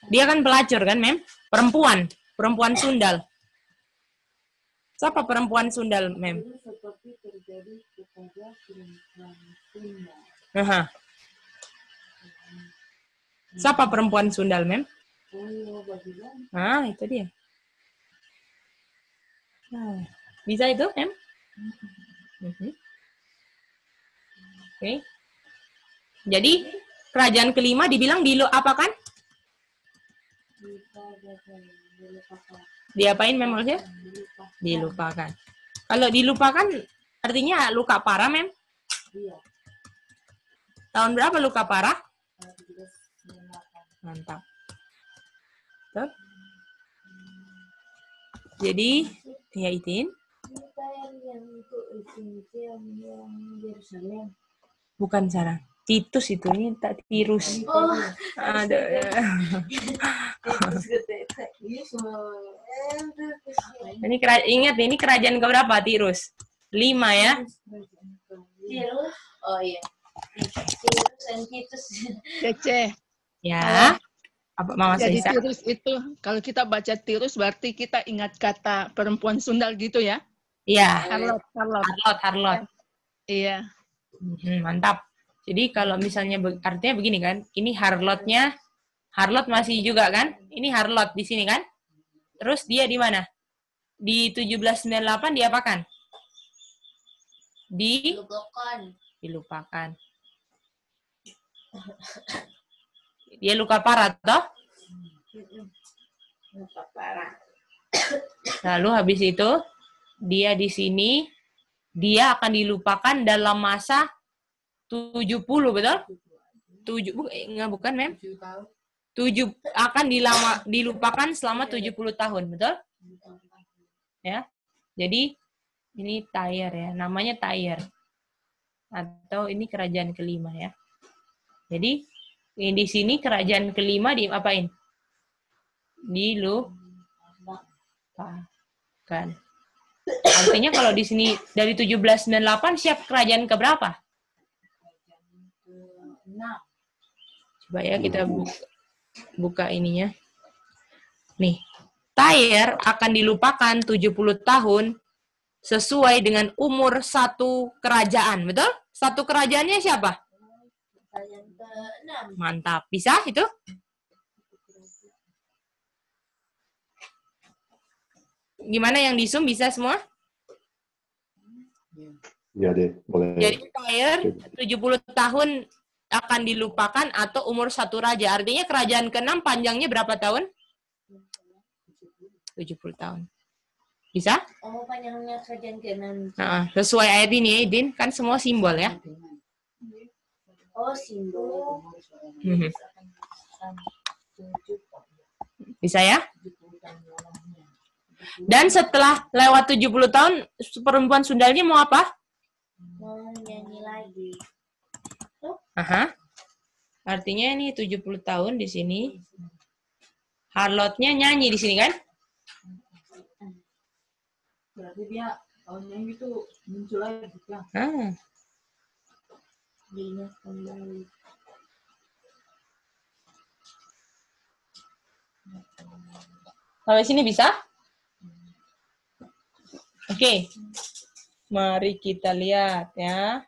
Dia kan pelacur kan, Mem? Perempuan Sundal. Siapa perempuan Sundal, Mem?
Seperti terjadi kepada perempuan Sundal.
Siapa perempuan Sundal, Mem? Itu dia. Bisa itu, Em? Oke. Jadi, kerajaan kelima dibilang apa kan? Diapain memangnya? Dilupakan. Kalau dilupakan, artinya luka parah, Mem?
Iya.
Tahun berapa luka parah? Mantap. Tuh. Jadi, ya Itin.
Yang Yerusalem.
Bukan sana. Titus itu, ini tak Tirus.
Oh,
Aduh. Ini ingat ini kerajaan keberapa Tirus? 5 ya.
Tirus. Oh iya. Tirus dan Titus.
Cece.
Ya. Apa Mama
Jadi
Saisa?
Tirus itu, kalau kita baca Tirus berarti kita ingat kata perempuan sundal gitu ya?
Iya.
Harlot. Iya.
Mantap. Jadi kalau misalnya artinya begini kan, ini harlotnya, harlot masih juga kan? Ini harlot di sini kan? Terus dia di mana? Di 1798 diapakan? Dilupakan. Dia luka parah toh?
Luka parah.
Lalu habis itu dia di sini dia akan dilupakan dalam masa 70, betul? 7 bukan, Mem? 7 akan dilupakan selama 70 tahun, betul? Ya. Jadi ini Tyre ya, namanya Tyre. Atau ini kerajaan kelima ya. Jadi ini di sini kerajaan kelima diapain? Dilupakan. Artinya kalau di sini dari 1798 siap kerajaan keberapa? Coba ya kita buka ininya. Nih, Tyre akan dilupakan 70 tahun sesuai dengan umur satu kerajaan, betul? Satu kerajaannya siapa?
Kerajaan ke-6.
Mantap. Bisa itu? Gimana yang di Zoom bisa semua?
Ya deh, boleh.
Jadi Tyre 70 tahun akan dilupakan atau umur satu raja. Artinya kerajaan ke-6 panjangnya berapa tahun? 70 tahun. Bisa?
Oh, panjangnya kerajaan ke-6.
Nah, sesuai ayat ini ya, Idin. Kan semua simbol ya.
Oh, simbol.
Bisa ya? Dan setelah lewat 70 tahun, perempuan sundalnya mau apa?
Mau nyanyi lagi.
Aha. Artinya ini 70 tahun di sini. Harlotnya nyanyi di sini kan?
Berarti dia tahun nyanyi itu muncul lagi kan? Diingat kembali.
Sampai sini bisa? Oke. Mari kita lihat ya.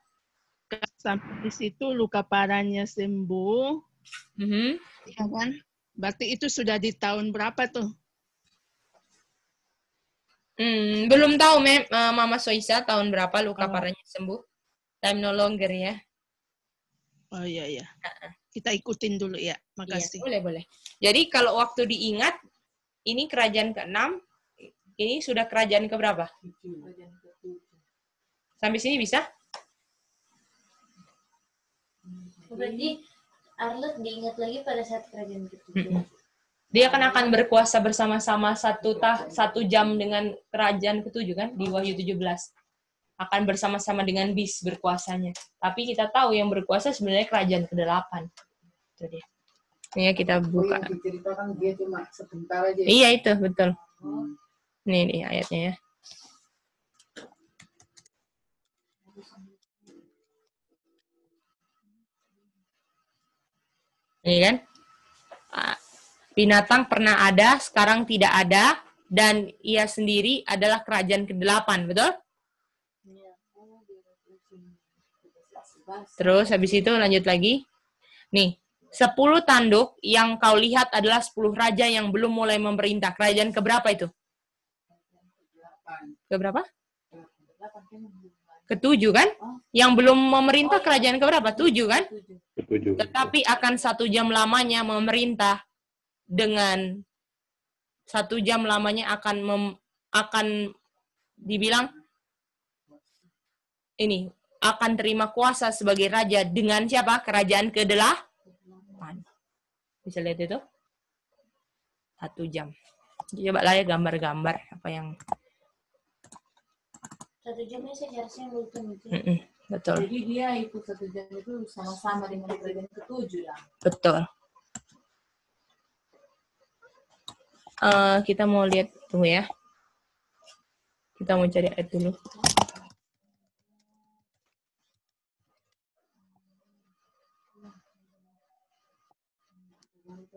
Sampai di situ luka parahnya sembuh. Ya kan? Berarti itu sudah di tahun berapa tuh?
Belum tahu Mama Soisa tahun berapa luka parahnya sembuh. Time no longer ya.
Oh iya. Kita ikutin dulu ya. Makasih.
Iya, boleh. Jadi kalau waktu diingat, ini kerajaan ke-6, ini sudah kerajaan ke berapa? Sampai sini bisa?
Berarti Arlet diingat lagi pada saat kerajaan ke-7.
Dia akan berkuasa bersama-sama 1 jam dengan kerajaan ke-7 kan? Di Wahyu 17. Akan bersama-sama dengan bis berkuasanya. Tapi kita tahu yang berkuasa sebenarnya kerajaan ke-8. Itu dia. Ini ya kita buka.
Yang diceritakan dia cuma sebentar aja.
Iya itu, betul. Ini ayatnya ya. Ini kan? Binatang pernah ada, sekarang tidak ada, dan ia sendiri adalah kerajaan ke-8, betul? Terus habis itu lanjut lagi. Nih, 10 tanduk yang kau lihat adalah 10 raja yang belum mulai memerintah. Kerajaan keberapa itu? Keberapa? Ke-7 kan? Yang belum memerintah kerajaan keberapa? 7 kan?
Setuju.
Tetapi akan 1 jam lamanya memerintah dengan 1 jam lamanya akan dibilang ini akan terima kuasa sebagai raja dengan siapa? Kerajaan ke-8. Bisa lihat itu? 1 jam. Coba lah ya gambar-gambar apa yang
1 jamnya seharusnya ultim itu.
betul.
Jadi dia ikut 1 jam itu sama-sama dengan kerajaan ke-7 lah.
Betul. Kita mau lihat, tunggu ya. Kita mau cari ayat dulu.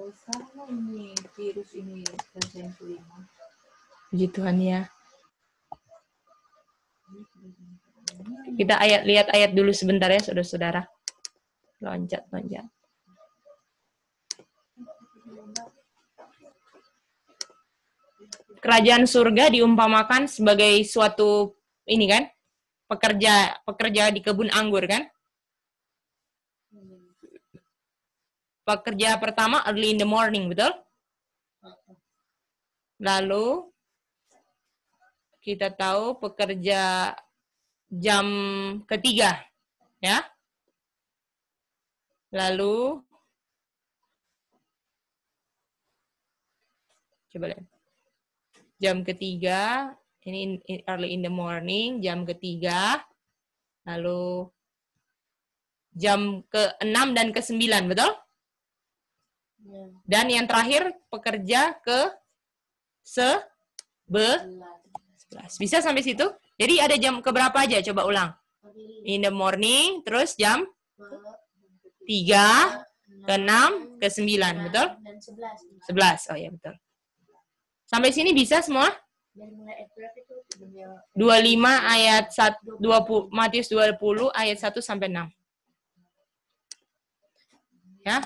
Sama ini virus ini kerajaan kelima.
Puji Tuhan ya. Kita lihat ayat dulu sebentar ya, saudara-saudara. Loncat. Kerajaan surga diumpamakan sebagai suatu ini kan, pekerja di kebun anggur kan. Pekerja pertama early in the morning, betul? Lalu kita tahu pekerja jam ketiga, ya. Lalu coba lihat. Jam ketiga, ini early in the morning, jam ketiga. Lalu jam ke-6 dan ke-9, betul? Dan yang terakhir pekerja ke-11. Bisa sampai situ? Jadi ada jam keberapa aja? Coba ulang. In the morning, terus jam 3, ke-6, ke-9, betul?
Dan 11.
11, oh ya betul. Sampai sini bisa semua?
Dari mulai ayat berapa itu?
25 ayat 20, Matius 20 ayat 1 sampai 6. Ya.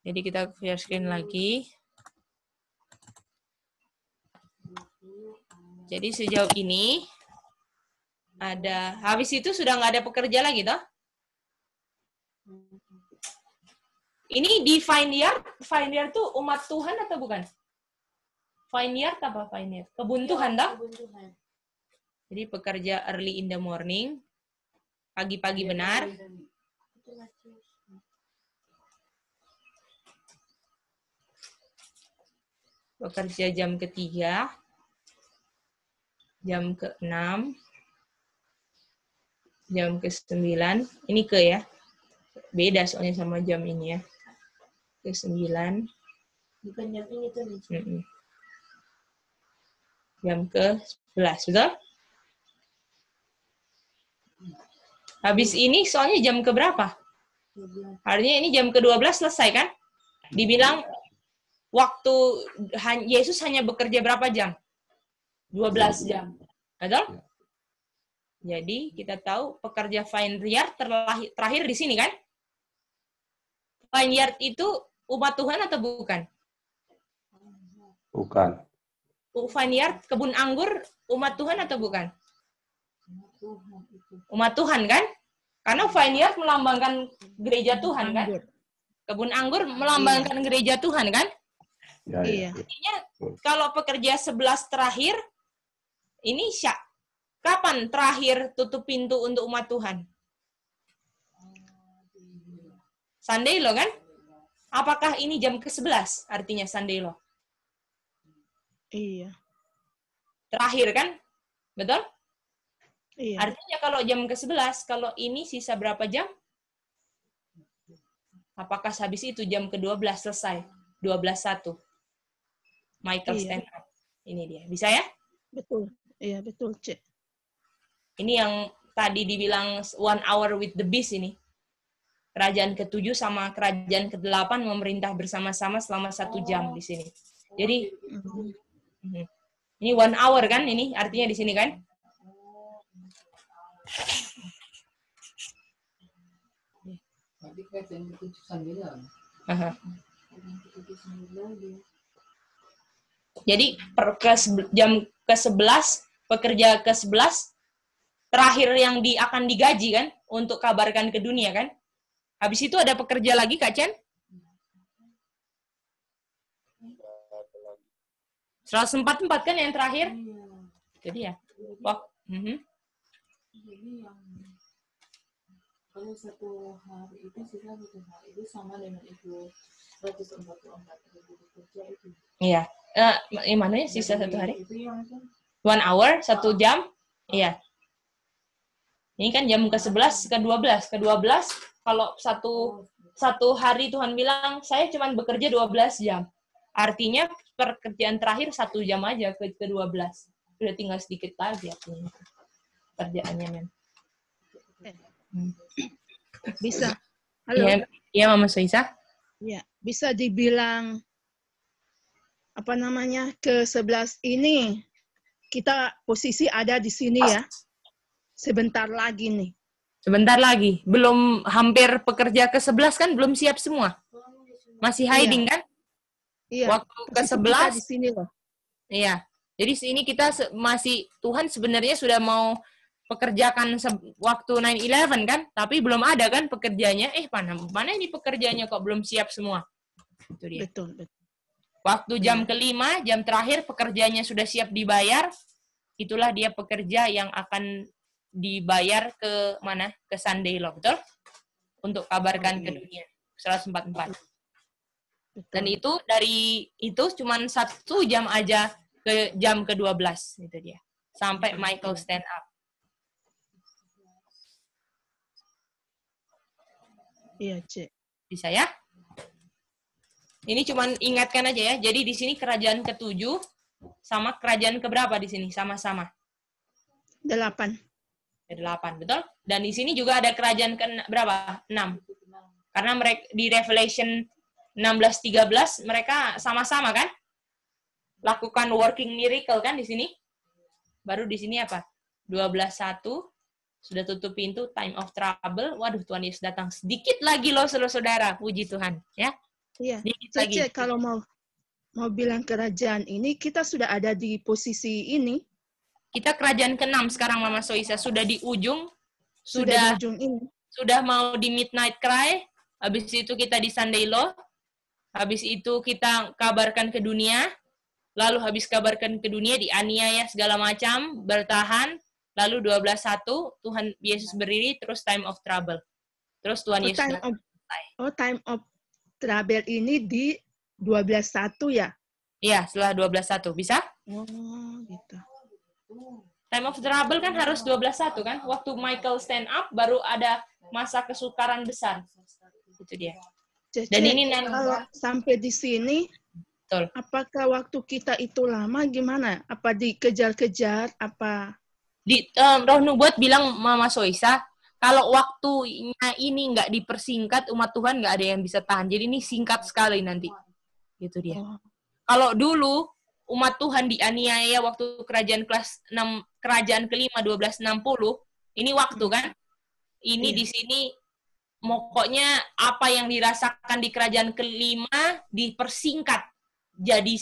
Jadi kita share screen lagi. Jadi sejauh ini ada, habis itu sudah nggak ada pekerja lagi toh? Ini di Vineyard tuh umat Tuhan atau bukan? Vineyard apa Vineyard? Kebun Tuhan toh?
Kebun Tuhan.
Jadi pekerja early in the morning, pagi-pagi benar.
Itu Matius.
Pekerja jam ketiga, jam ke-6, jam ke-9. Ini ke ya, beda soalnya sama jam ini ya. Ke-9.
Bukan jam ini tuh.
Jam ke-11, betul? Habis ini soalnya jam ke berapa? Artinya ini jam ke-12 selesai kan? Dibilang waktu Yesus hanya bekerja berapa jam? 12 jam. Betul? Jadi kita tahu pekerja Vineyard terakhir di sini kan? Vineyard itu umat Tuhan atau bukan?
Bukan.
Vineyard, kebun anggur, umat Tuhan atau bukan? Umat Tuhan kan? Karena Vineyard melambangkan gereja Tuhan kan? Kebun anggur melambangkan gereja Tuhan kan?
Ya,
Iya.
Artinya kalau pekerja 11 terakhir, ini kapan terakhir tutup pintu untuk umat Tuhan? Sunday lo kan? Apakah ini jam ke-11 artinya Sunday lo?
Iya.
Terakhir kan? Betul?
Iya.
Artinya kalau jam ke-11, kalau ini sisa berapa jam? Apakah habis itu jam ke-12 selesai? 12.1. Michael
Iya.
stand up. Ini dia. Bisa ya?
Betul. Iya, betul, Cek.
Ini yang tadi dibilang 1 hour with the beast ini. Kerajaan ke-7 sama kerajaan ke-8 memerintah bersama-sama selama 1 jam di sini. Jadi, ini 1 hour kan? Ini artinya di sini kan?
Tadi kerajaan ke-7 sambilan.
Aha. Jadi jam ke-11, pekerja ke-11 terakhir yang akan digaji kan untuk kabarkan ke dunia kan. Habis itu ada pekerja lagi Kak Chen? 144 kan yang terakhir?
Iya.
Jadi ya. Wah.
Jadi yang kalau satu hari itu sisa satu hari itu sama dengan itu 144.000 bekerja itu.
Iya. Mana ya sisa satu hari?
Itu yang itu.
1 hour, 1 jam? Iya. Ini kan jam ke-11, ke-12. Ke-12, kalau satu hari Tuhan bilang, saya cuma bekerja 12 jam. Artinya pekerjaan terakhir 1 jam aja ke-12. Udah tinggal sedikit lagi artinya. Kerjaannya, men.
Bisa. Halo.
Iya, Mama Soisa.
Ya, bisa dibilang apa namanya ke-11 ini kita posisi ada di sini ya. Sebentar lagi nih.
Sebentar lagi. Belum hampir pekerja ke-11 kan belum siap semua. Masih hiding kan?
Iya.
Waktu
Posisi
ke-11
kita di sini loh.
Iya. Jadi sini kita masih Tuhan sebenarnya sudah mau pekerjakan waktu 9/11 kan, tapi belum ada kan pekerjanya. Mana ini pekerjanya kok belum siap semua. Itu dia.
Betul.
Waktu jam ke-5, jam terakhir pekerjanya sudah siap dibayar. Itulah dia pekerja yang akan dibayar ke mana? Ke Sunday Law, betul? Untuk kabarkan ke dunia. 144. Dan itu dari itu cuma 1 jam aja ke jam ke-12 itu dia. Sampai Michael stand up.
Iya, Cek.
Bisa ya? Ini cuma ingatkan aja ya. Jadi di sini kerajaan ke-7 sama kerajaan keberapa di sini sama-sama?
8.
8, betul? Dan di sini juga ada kerajaan ke berapa? 6. Karena mereka di Revelation 16:13 mereka sama-sama kan? Lakukan working miracle kan di sini? Baru di sini apa? 12:1 sudah tutup pintu, time of trouble. Waduh, Tuhan Yesus datang. Sedikit lagi loh saudara-saudara. Puji Tuhan, ya.
Iya.
Sedikit lagi.
Cek kalau mau bilang kerajaan ini kita sudah ada di posisi ini.
Kita kerajaan ke-6 sekarang Mama Soisa sudah di ujung.
Sudah di ujung ini.
Sudah mau di midnight cry. Habis itu kita di Sunday Law. Habis itu kita kabarkan ke dunia. Lalu habis kabarkan ke dunia dianiaya segala macam, bertahan. Lalu 12:1 Tuhan Yesus berdiri, terus time of trouble. Terus Tuhan Yesus
time of trouble ini di 12:1 ya?
Iya, setelah 12:1. Bisa?
Oh, gitu.
Time of trouble kan harus 12:1 kan? Waktu Michael stand up baru ada masa kesukaran besar. Itu dia.
Cece,
Dan ini
kalau sampai di sini,
betul.
Apakah waktu kita itu lama gimana? Apa dikejar-kejar? Apa?
Roh Nubuat bilang Mama Soisa, kalau waktunya ini nggak dipersingkat, umat Tuhan nggak ada yang bisa tahan. Jadi ini singkat sekali nanti. Gitu dia.
Oh.
Kalau dulu umat Tuhan dianiaya waktu kerajaan kelas 6, kerajaan ke-5 1260, ini waktu kan? Ini di sini pokoknya apa yang dirasakan di kerajaan ke-5 dipersingkat jadi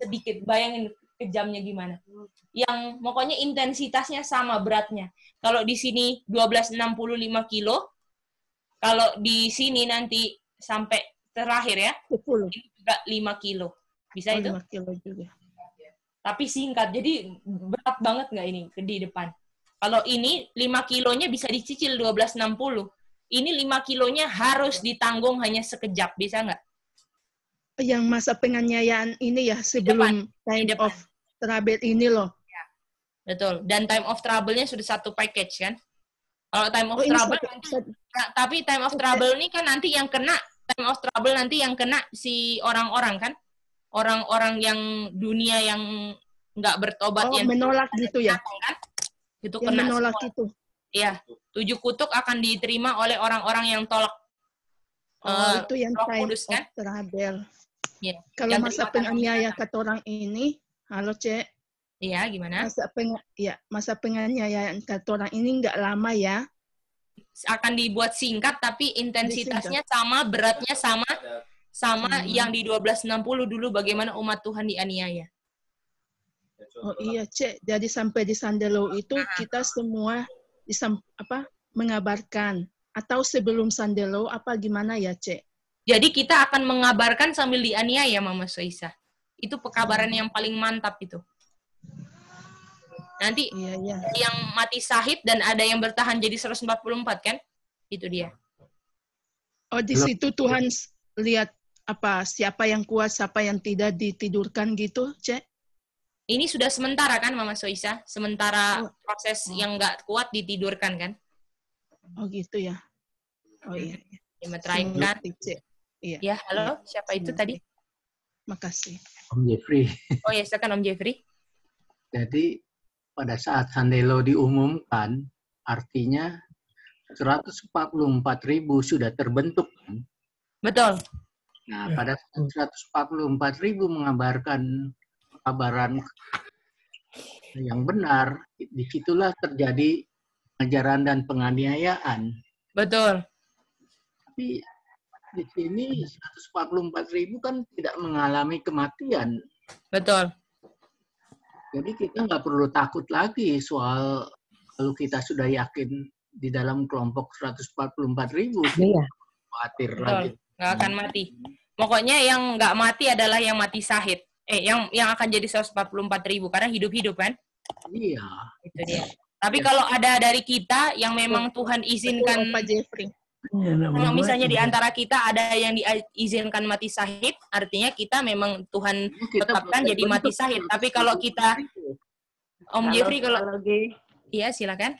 sedikit. Bayangin kejamnya gimana. Yang pokoknya intensitasnya sama beratnya. Kalau di sini 1265 kilo, kalau di sini nanti sampai terakhir ya,
10.
ini juga 5 kilo. Bisa itu?
5 kilo juga.
Tapi singkat, jadi berat banget nggak ini di depan. Kalau ini 5 kilonya bisa dicicil 1260. Ini 5 kilonya harus ditanggung hanya sekejap, bisa nggak?
Yang masa penganiayaan ini ya, sebelum time of trouble ini loh.
Ya, betul. Dan time of trouble-nya sudah satu package kan? Kalau time of trouble, tapi time of trouble ini kan nanti yang kena, time of trouble nanti yang kena si orang-orang kan? Orang-orang yang dunia yang nggak bertobat, yang
menolak gitu ya?
Kan? Itu
yang
kena
menolak
semua.
itu.
Iya, 7 kutuk akan diterima oleh orang-orang yang tolak.
Itu yang
Roh
time
Kudus, kan?
of trouble.
Ya.
Kalau masa penganiaya kata orang ini, halo Cek.
Iya, gimana?
Masa penganiayaan kata orang ini nggak lama ya.
Akan dibuat singkat, tapi intensitasnya sama, beratnya sama yang di 1260 dulu bagaimana umat Tuhan dianiaya.
Oh iya, Cek. Jadi sampai di Sandelo itu kita semua mengabarkan. Atau sebelum Sandelo apa gimana ya, Cek?
Jadi kita akan mengabarkan sambil dianiaya, Mama Soisa. Itu pekabaran yang paling mantap itu. Nanti
Iya.
yang mati syahid dan ada yang bertahan jadi 144 kan? Itu dia.
Oh, di situ Tuhan lihat siapa yang kuat, siapa yang tidak ditidurkan gitu, Cek?
Ini sudah sementara kan, Mama Soisa? Sementara proses yang nggak kuat ditidurkan kan?
Oh gitu ya. Oh iya.
Dimeteraikan.
Iya.
Ya, halo. Siapa itu tadi?
Makasih.
Om Jeffrey.
Oh ya, silakan Om Jeffrey.
Jadi pada saat Sandelo diumumkan, artinya 144.000 sudah terbentuk.
Betul.
Nah, pada saat 144.000 mengabarkan kabaran yang benar, disitulah terjadi pengajaran dan penganiayaan.
Betul.
Tapi di sini 144.000 kan tidak mengalami kematian.
Betul.
Jadi kita nggak perlu takut lagi soal kalau kita sudah yakin di dalam kelompok 144.000, kita khawatir lagi.
Nggak akan mati. Pokoknya yang nggak mati adalah yang mati syahid. Yang akan jadi 144.000 karena hidup-hidup kan?
Iya.
Itu dia. Tapi kalau ada dari kita yang memang Tuhan izinkan,
Pak Jeffrey.
kalau misalnya di antara kita ada yang diizinkan mati syahid, artinya kita memang Tuhan tetapkan jadi mati syahid. Tapi kalau kita, Om Jeffrey, iya silakan.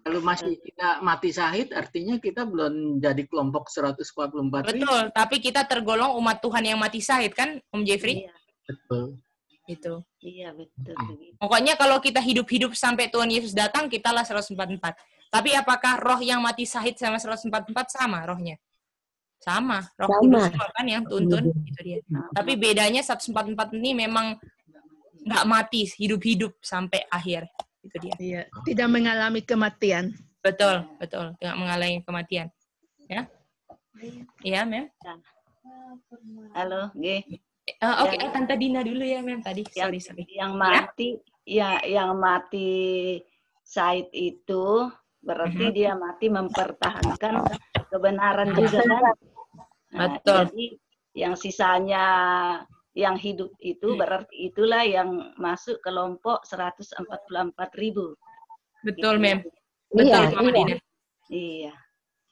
Kalau masih kita mati syahid, artinya kita belum jadi kelompok 144.000.
Betul, tapi kita tergolong umat Tuhan yang mati syahid kan, Om Jeffrey?
Iya.
Betul.
Itu. Iya, betul.
Pokoknya kalau kita hidup-hidup sampai Tuhan Yesus datang, kitalah 144. Tapi apakah roh yang mati syahid sama 144 sama rohnya? Sama. Roh Kudus kan yang tuntun, itu dia. Tapi bedanya 144 ini memang nggak mati, hidup-hidup sampai akhir. Itu dia.
Iya, tidak mengalami kematian.
Betul, betul. Tidak mengalami kematian. Ya? Iya, Mem.
Halo, G.
Oke, Tante Dina dulu ya, Mem tadi. Sorry.
Yang mati Said itu berarti dia mati mempertahankan kebenaran juga kan. Nah,
betul.
Jadi yang sisanya yang hidup itu berarti itulah yang masuk kelompok 144.000.
Betul, Mem.
Betul,
Mama Dina.
Iya.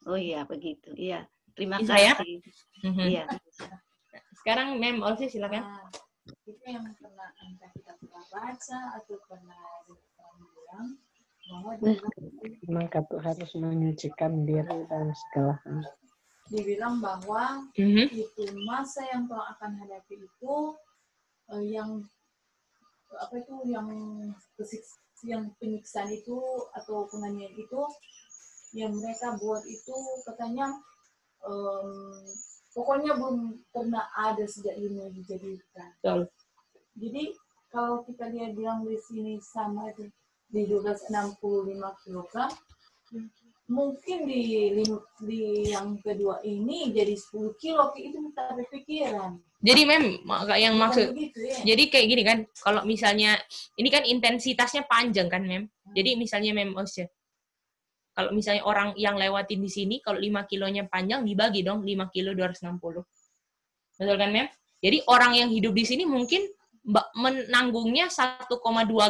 Oh iya, begitu. Iya. Terima
Bisa,
kasih.
Ya?
Iya.
Sekarang Mem Olsi silakan.
Itu yang pernah entah kita pernah baca atau pernah orang bilang bahwa
maka tuh harus menyucikan diri dan segala hal.
Dibilang bahwa itu masa yang Tuhan akan hadapi itu yang penyiksaan itu atau penganiayaan itu yang mereka buat itu katanya pokoknya belum pernah ada sejak dunia dijadikan. Jadi kalau kita lihat bilang di sini sama itu di 1265 kg, mungkin di yang kedua ini jadi 10 kilo itu kita berpikiran. Jadi
yang maksud
gitu, ya?
Jadi kayak gini kan, kalau misalnya ini kan intensitasnya panjang kan, Mem. Jadi misalnya Mem Osya, kalau misalnya orang yang lewatin di sini, kalau 5 kilonya panjang dibagi dong 5 kilo 260. Betul kan, Mem? Jadi orang yang hidup di sini mungkin menanggungnya 1,2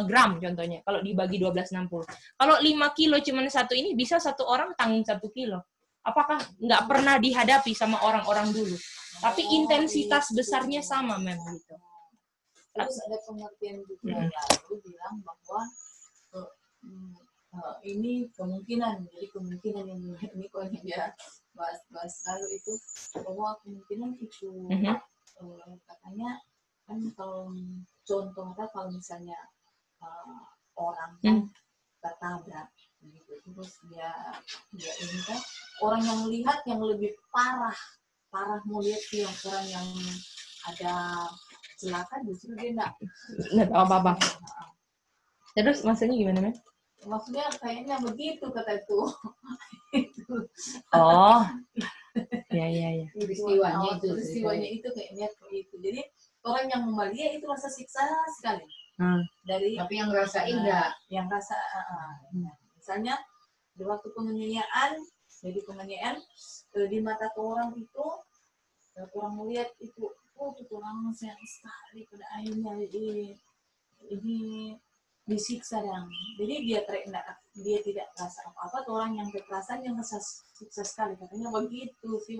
gram contohnya kalau dibagi 1260. Kalau 5 kilo cuman satu ini bisa satu orang tanggung 1 kilo. Apakah nggak pernah dihadapi sama orang-orang dulu? Tapi intensitas besarnya sama memang gitu.
Terus ada pengertian juga lalu bilang bahwa ini kemungkinan, jadi kemungkinan yang ini kalau dia bahas lalu itu bahwa kemungkinan itu katanya kan kalau contohnya kalau misalnya orang kan tertabrak gitu, terus dia ini kan orang yang melihat yang lebih parah mau lihat yang orang yang ada celaka justru dia nggak
tahu apa-apa. Terus maksudnya gimana, Mas?
Maksudnya kayaknya begitu kata itu.
Oh. Ya.
Peristiwanya itu kayaknya itu. Jadi orang yang melihat itu rasa siksa sekali. Dari
Tapi yang ngerasain enggak.
yang rasa misalnya di waktu penganiayaan, jadi penganiayaan di mata orang itu orang melihat itu orang sayang sekali pada akhirnya ini disiksa dan jadi dia tidak rasa apa-apa. Orang yang kekerasan yang siksa sekali katanya begitu sih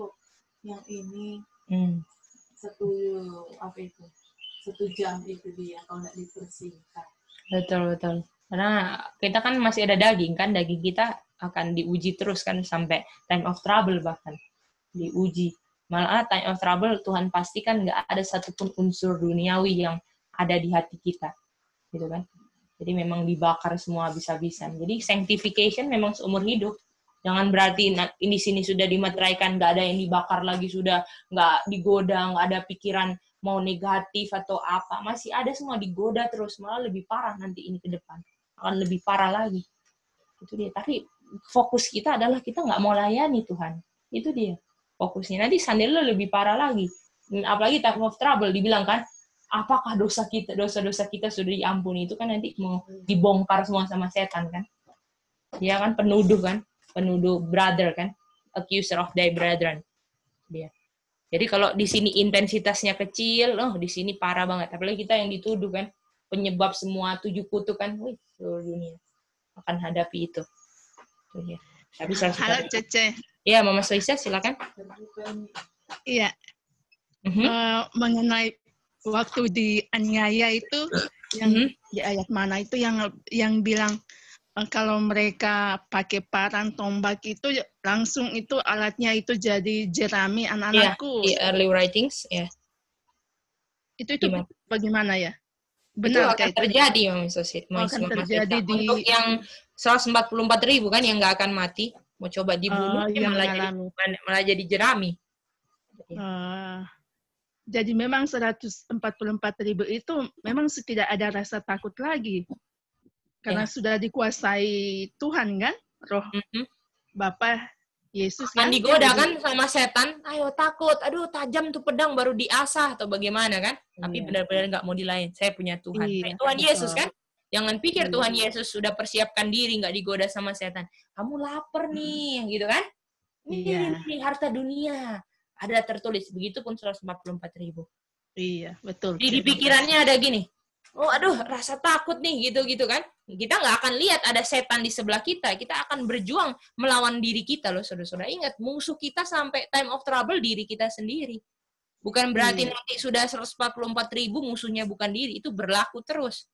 yang ini 1 jam itu dia kalau tidak dipersingkat.
Betul. Karena kita kan masih ada daging kan, daging kita akan diuji terus kan sampai time of trouble bahkan diuji. Malah time of trouble Tuhan pastikan nggak ada satupun unsur duniawi yang ada di hati kita, gitu kan? Jadi memang dibakar semua habis-habisan. Jadi sanctification memang seumur hidup. Jangan berarti di sini sudah dimateraikan, nggak ada yang dibakar lagi, sudah nggak digoda, nggak ada pikiran mau negatif atau apa, masih ada semua digoda terus, malah lebih parah nanti ini ke depan, akan lebih parah lagi. Itu dia. Tapi fokus kita adalah kita nggak mau layani Tuhan. Itu dia fokusnya. Nanti sandalnya lebih parah lagi. Apalagi time of trouble, dibilang kan, apakah dosa kita sudah diampuni, itu kan nanti mau dibongkar semua sama setan kan. Dia kan penuduh brother kan, accuser of thy brethren. Dia. Jadi kalau di sini intensitasnya kecil, di sini parah banget. Apalagi kita yang dituduh kan, penyebab semua 7 kutuk kan, seluruh dunia akan hadapi itu. Ya. Tapi
Halo Cece.
Iya, Mama Soisa, silakan.
Iya. Mengenai waktu dianiaya itu, yang di ayat mana itu yang bilang kalau mereka pakai parang tombak itu langsung itu alatnya itu jadi jerami anak-anakku.
Iya, early writings, ya.
Itu bagaimana ya?
Itu
Benar
akan terjadi,
akan terjadi di
untuk yang 144.000 kan yang nggak akan mati, mau coba dibunuh, malah jadi jerami.
Jadi memang 144.000 itu memang tidak ada rasa takut lagi. Karena sudah dikuasai Tuhan kan, Roh Bapa Yesus
kan digoda kan sama setan, ayo takut, aduh tajam tuh pedang baru diasah atau bagaimana kan, tapi benar-benar nggak mau dilayan. Saya punya Tuhan, Tuhan Yesus kan. Jangan pikir Tuhan Yesus sudah persiapkan diri nggak digoda sama setan. Kamu lapar nih, gitu kan? Ini harta dunia. Ada tertulis, begitupun 144.000.
Iya, betul.
Jadi di pikirannya ada gini, aduh rasa takut nih, gitu-gitu kan. Kita nggak akan lihat ada setan di sebelah kita. Kita akan berjuang melawan diri kita loh, saudara-saudara. Ingat, musuh kita sampai time of trouble diri kita sendiri. Bukan berarti nanti sudah 144.000 musuhnya bukan diri. Itu berlaku terus.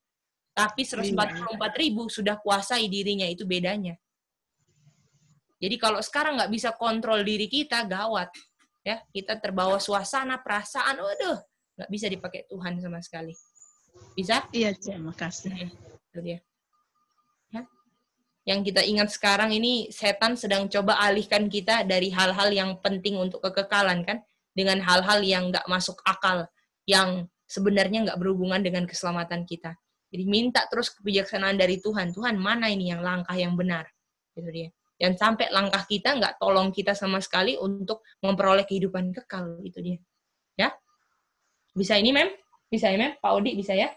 Tapi 144.000 sudah kuasai dirinya, itu bedanya. Jadi kalau sekarang nggak bisa kontrol diri kita, gawat. Ya, kita terbawa suasana, perasaan, nggak bisa dipakai Tuhan sama sekali. Bisa?
Iya, terima kasih.
Itu dia. Ya. Yang kita ingat sekarang ini, setan sedang coba alihkan kita dari hal-hal yang penting untuk kekekalan, kan? Dengan hal-hal yang nggak masuk akal, yang sebenarnya nggak berhubungan dengan keselamatan kita. Jadi minta terus kebijaksanaan dari Tuhan. Tuhan, mana ini yang langkah yang benar? Gitu dia. Dan sampai langkah kita nggak tolong kita sama sekali untuk memperoleh kehidupan kekal. Itu dia. Ya? Bisa ini, Mem? Bisa ya, Mem? Pak Odi, bisa ya?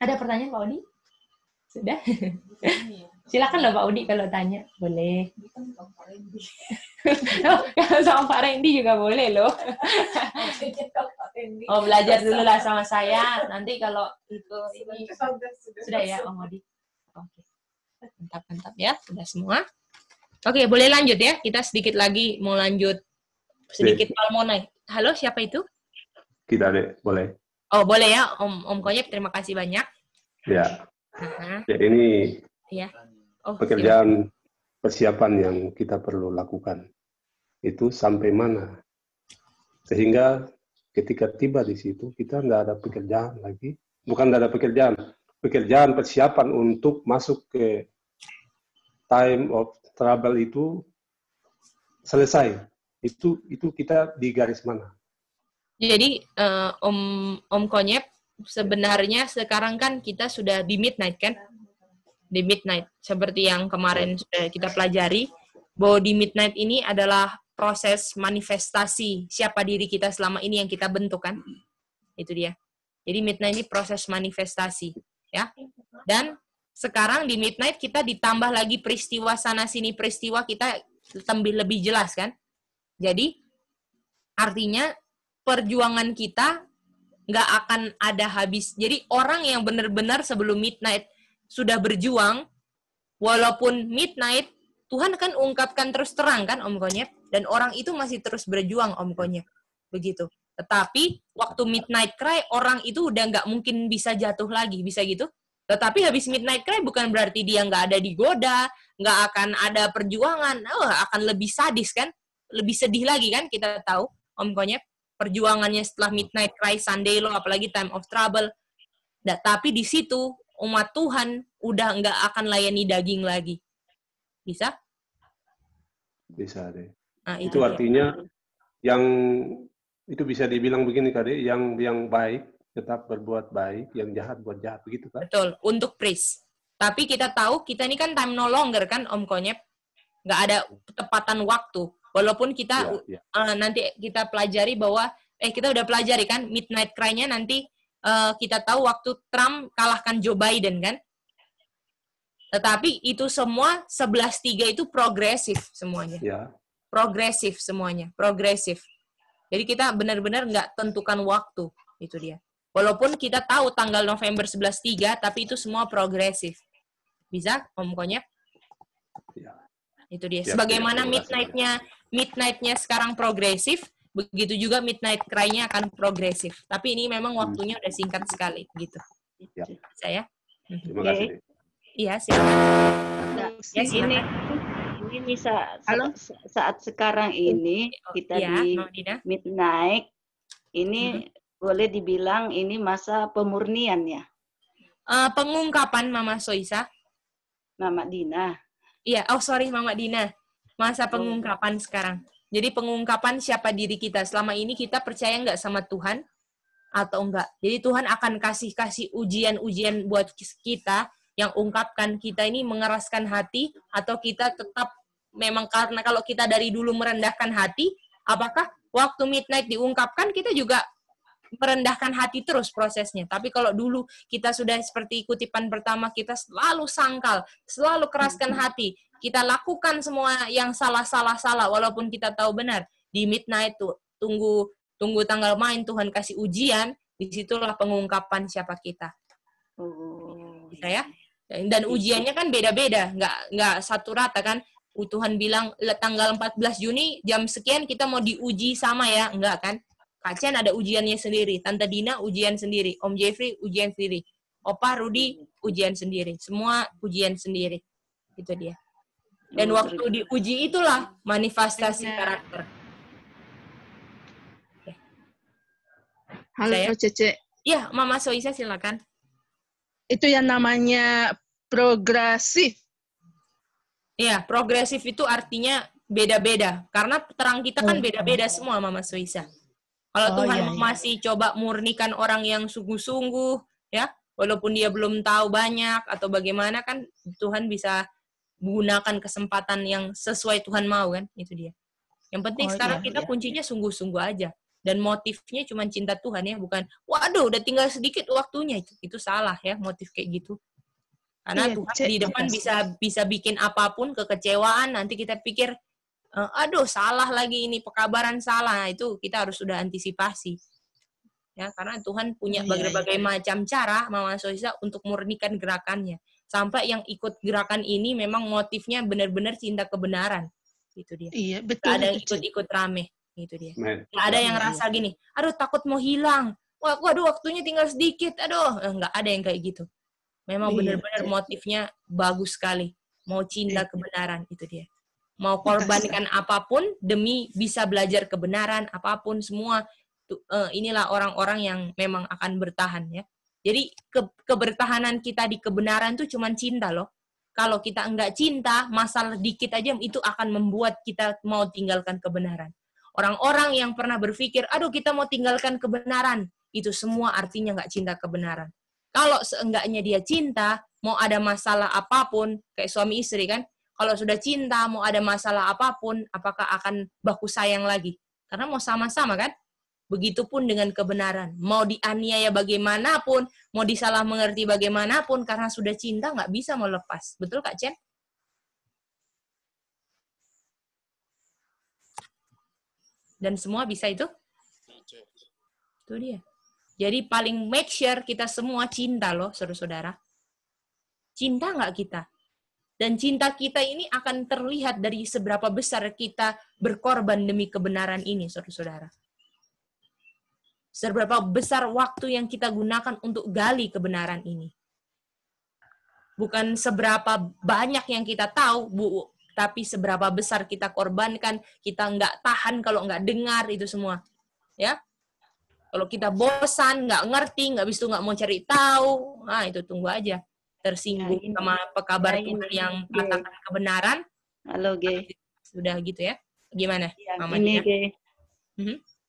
Ada pertanyaan, Pak Odi? Sudah? Silakan loh, Pak Odi, kalau tanya. Boleh. Kalau sama Pak Randy juga boleh loh. Belajar dulu lah sama saya. Nanti kalau itu ini sudah ya, Om Odi. Oke. Mantap ya, sudah semua. Oke, boleh lanjut ya. Kita sedikit lagi mau lanjut sedikit Palmonai. Halo, siapa itu?
Kita deh, boleh.
Boleh ya, Om Konyep. Terima kasih banyak.
Ya. Ya, ini pekerjaan persiapan yang kita perlu lakukan. Itu sampai mana? Sehingga ketika tiba di situ, kita nggak ada pekerjaan lagi. Bukan nggak ada pekerjaan. Pekerjaan persiapan untuk masuk ke time of trouble itu selesai. Itu kita di garis mana?
Jadi Om Konyep, sebenarnya sekarang kan kita sudah di midnight kan? Di midnight. Seperti yang kemarin sudah kita pelajari, bahwa di midnight ini adalah proses manifestasi siapa diri kita selama ini yang kita bentuk kan? Itu dia. Jadi midnight ini proses manifestasi, ya. Dan sekarang di midnight kita ditambah lagi peristiwa sana sini peristiwa, kita lebih jelas kan. Jadi artinya perjuangan kita nggak akan ada habis. Jadi orang yang benar-benar sebelum midnight sudah berjuang, walaupun midnight, Tuhan kan ungkapkan terus terang kan Om Konyet, dan orang itu masih terus berjuang Om Konyet, begitu. Tetapi waktu midnight cry, orang itu udah nggak mungkin bisa jatuh lagi, bisa gitu. Tetapi habis midnight cry bukan berarti dia nggak ada digoda, nggak akan ada perjuangan, akan lebih sadis kan, lebih sedih lagi kan, kita tahu Om Konyet. Perjuangannya setelah midnight cry, Sunday Law, apalagi time of trouble. Nah, tapi di situ umat Tuhan udah nggak akan layani daging lagi. Bisa?
Bisa deh.
Nah,
itu artinya yang itu bisa dibilang begini Kak, yang baik tetap berbuat baik, yang jahat buat jahat, begitu kan?
Betul, untuk priest. Tapi kita tahu kita ini kan time no longer kan Om Konyep, nggak ada ketepatan waktu. Walaupun kita nanti kita pelajari bahwa kita udah pelajari kan midnight cry-nya nanti kita tahu waktu Trump kalahkan Joe Biden kan. Tetapi itu semua 11-3 itu progresif semuanya.
Ya.
Progresif semuanya, progresif. Jadi kita benar-benar nggak tentukan waktu, itu dia. Walaupun kita tahu tanggal November 11-3, tapi itu semua progresif. Bisa Om Konyep?
Ya.
Itu dia. Sebagaimana midnight-nya sekarang progresif, begitu juga midnight cry-nya akan progresif. Tapi ini memang waktunya udah singkat sekali, gitu.
Ya.
Saya.
Terima kasih.
Iya, silakan. Ya,
ini saat sekarang ini kita di midnight ini boleh dibilang ini masa pemurnian ya.
Pengungkapan Mama Soisa.
Mama Dina.
Iya, Mama Dina. Masa pengungkapan sekarang. Jadi pengungkapan siapa diri kita. Selama ini kita percaya nggak sama Tuhan atau enggak. Jadi Tuhan akan kasih ujian-ujian buat kita yang ungkapkan kita ini mengeraskan hati atau kita tetap memang karena kalau kita dari dulu merendahkan hati, apakah waktu midnight diungkapkan kita juga merendahkan hati terus prosesnya. Tapi kalau dulu kita sudah seperti kutipan pertama, kita selalu sangkal, selalu keraskan hati, kita lakukan semua yang salah, walaupun kita tahu benar. Di midnight tuh, tunggu tanggal main, Tuhan kasih ujian, disitulah pengungkapan siapa kita. Bisa ya? Dan ujiannya kan beda-beda, nggak satu rata kan. Tuhan bilang tanggal 14 Juni jam sekian kita mau diuji sama ya, enggak kan? Kak Chen ada ujiannya sendiri, Tante Dina ujian sendiri, Om Jeffrey ujian sendiri, Opa Rudi ujian sendiri, semua ujian sendiri. Itu dia. Dan waktu diuji itulah manifestasi karakter.
Halo Cece.
Iya, Mama Soisa silakan.
Itu yang namanya progresif.
Iya, progresif itu artinya beda-beda. Karena terang kita kan beda-beda semua, Mama Soisa. Kalau Tuhan masih coba murnikan orang yang sungguh-sungguh, ya, walaupun dia belum tahu banyak atau bagaimana kan, Tuhan bisa gunakan kesempatan yang sesuai Tuhan mau kan, itu dia. Yang penting sekarang kita kuncinya sungguh-sungguh aja. Dan motifnya cuma cinta Tuhan ya, bukan, waduh udah tinggal sedikit waktunya. Itu salah ya, motif kayak gitu. Karena Tuhan di depan bisa bikin apapun, kekecewaan, nanti kita pikir, aduh salah lagi ini, pekabaran salah. Itu kita harus sudah antisipasi. Ya, karena Tuhan punya berbagai macam cara, Mama Soisa, untuk murnikan gerakannya. Sampai yang ikut gerakan ini memang motifnya benar-benar cinta kebenaran. Itu dia.
Iya, betul.
Gak ada ikut-ikut rame. Itu dia. Gak ada yang rasa gini, aduh takut mau hilang. Waduh waktunya tinggal sedikit. Aduh, nggak ada yang kayak gitu. Memang benar-benar motifnya bagus sekali. Mau cinta kebenaran, itu dia. Mau korbankan apapun demi bisa belajar kebenaran, apapun semua. Inilah orang-orang yang memang akan bertahan ya. Jadi kebertahanan kita di kebenaran itu cuma cinta loh. Kalau kita enggak cinta, masalah dikit aja itu akan membuat kita mau tinggalkan kebenaran. Orang-orang yang pernah berpikir, aduh kita mau tinggalkan kebenaran, itu semua artinya enggak cinta kebenaran. Kalau seenggaknya dia cinta, mau ada masalah apapun, kayak suami istri kan, kalau sudah cinta, mau ada masalah apapun, apakah akan baku sayang lagi? Karena mau sama-sama kan? Begitupun dengan kebenaran. Mau dianiaya bagaimanapun, mau disalah mengerti bagaimanapun, karena sudah cinta nggak bisa mau lepas. Betul Kak Chen? Dan semua bisa itu? Itu dia. Jadi paling make sure kita semua cinta loh, saudara-saudara. Cinta nggak kita? Dan cinta kita ini akan terlihat dari seberapa besar kita berkorban demi kebenaran ini, saudara-saudara. Seberapa besar waktu yang kita gunakan untuk gali kebenaran ini. Bukan seberapa banyak yang kita tahu, Bu, tapi seberapa besar kita korbankan, kita nggak tahan kalau nggak dengar itu semua. Ya, kalau kita bosan, nggak ngerti, nggak bisa, nggak mau cari tahu, nah itu tunggu aja. Tersinggung sama pekabar Tuhan yang katakan kebenaran.
Halo, G.
Sudah gitu ya. Gimana, Mama
Ini,
Dina?
G.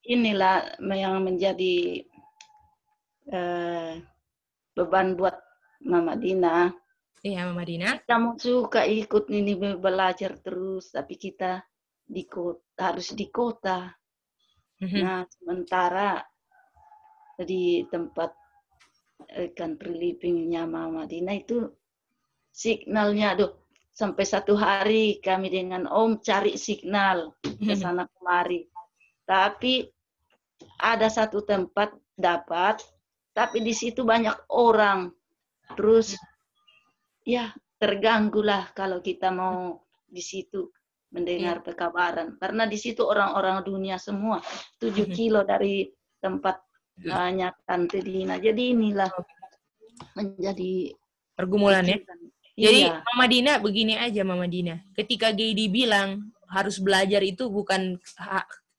Inilah yang menjadi beban buat Mama Dina.
Iya, Mama Dina.
Kamu suka ikut ini belajar terus, tapi kita harus di kota. Nah, sementara di tempat country living-nya Mama Dina itu signalnya, sampai 1 hari kami dengan Om cari signal ke sana kemari. Tapi ada satu tempat dapat, tapi di situ banyak orang. Terus ya terganggulah kalau kita mau di situ mendengar pekabaran. Karena di situ orang-orang dunia semua, 7 kilo dari tempat Tante Dina. Jadi inilah menjadi
pergumulan ya. Jadi Mama Dina begini aja, Mama Dina. Ketika Gedi bilang harus belajar itu bukan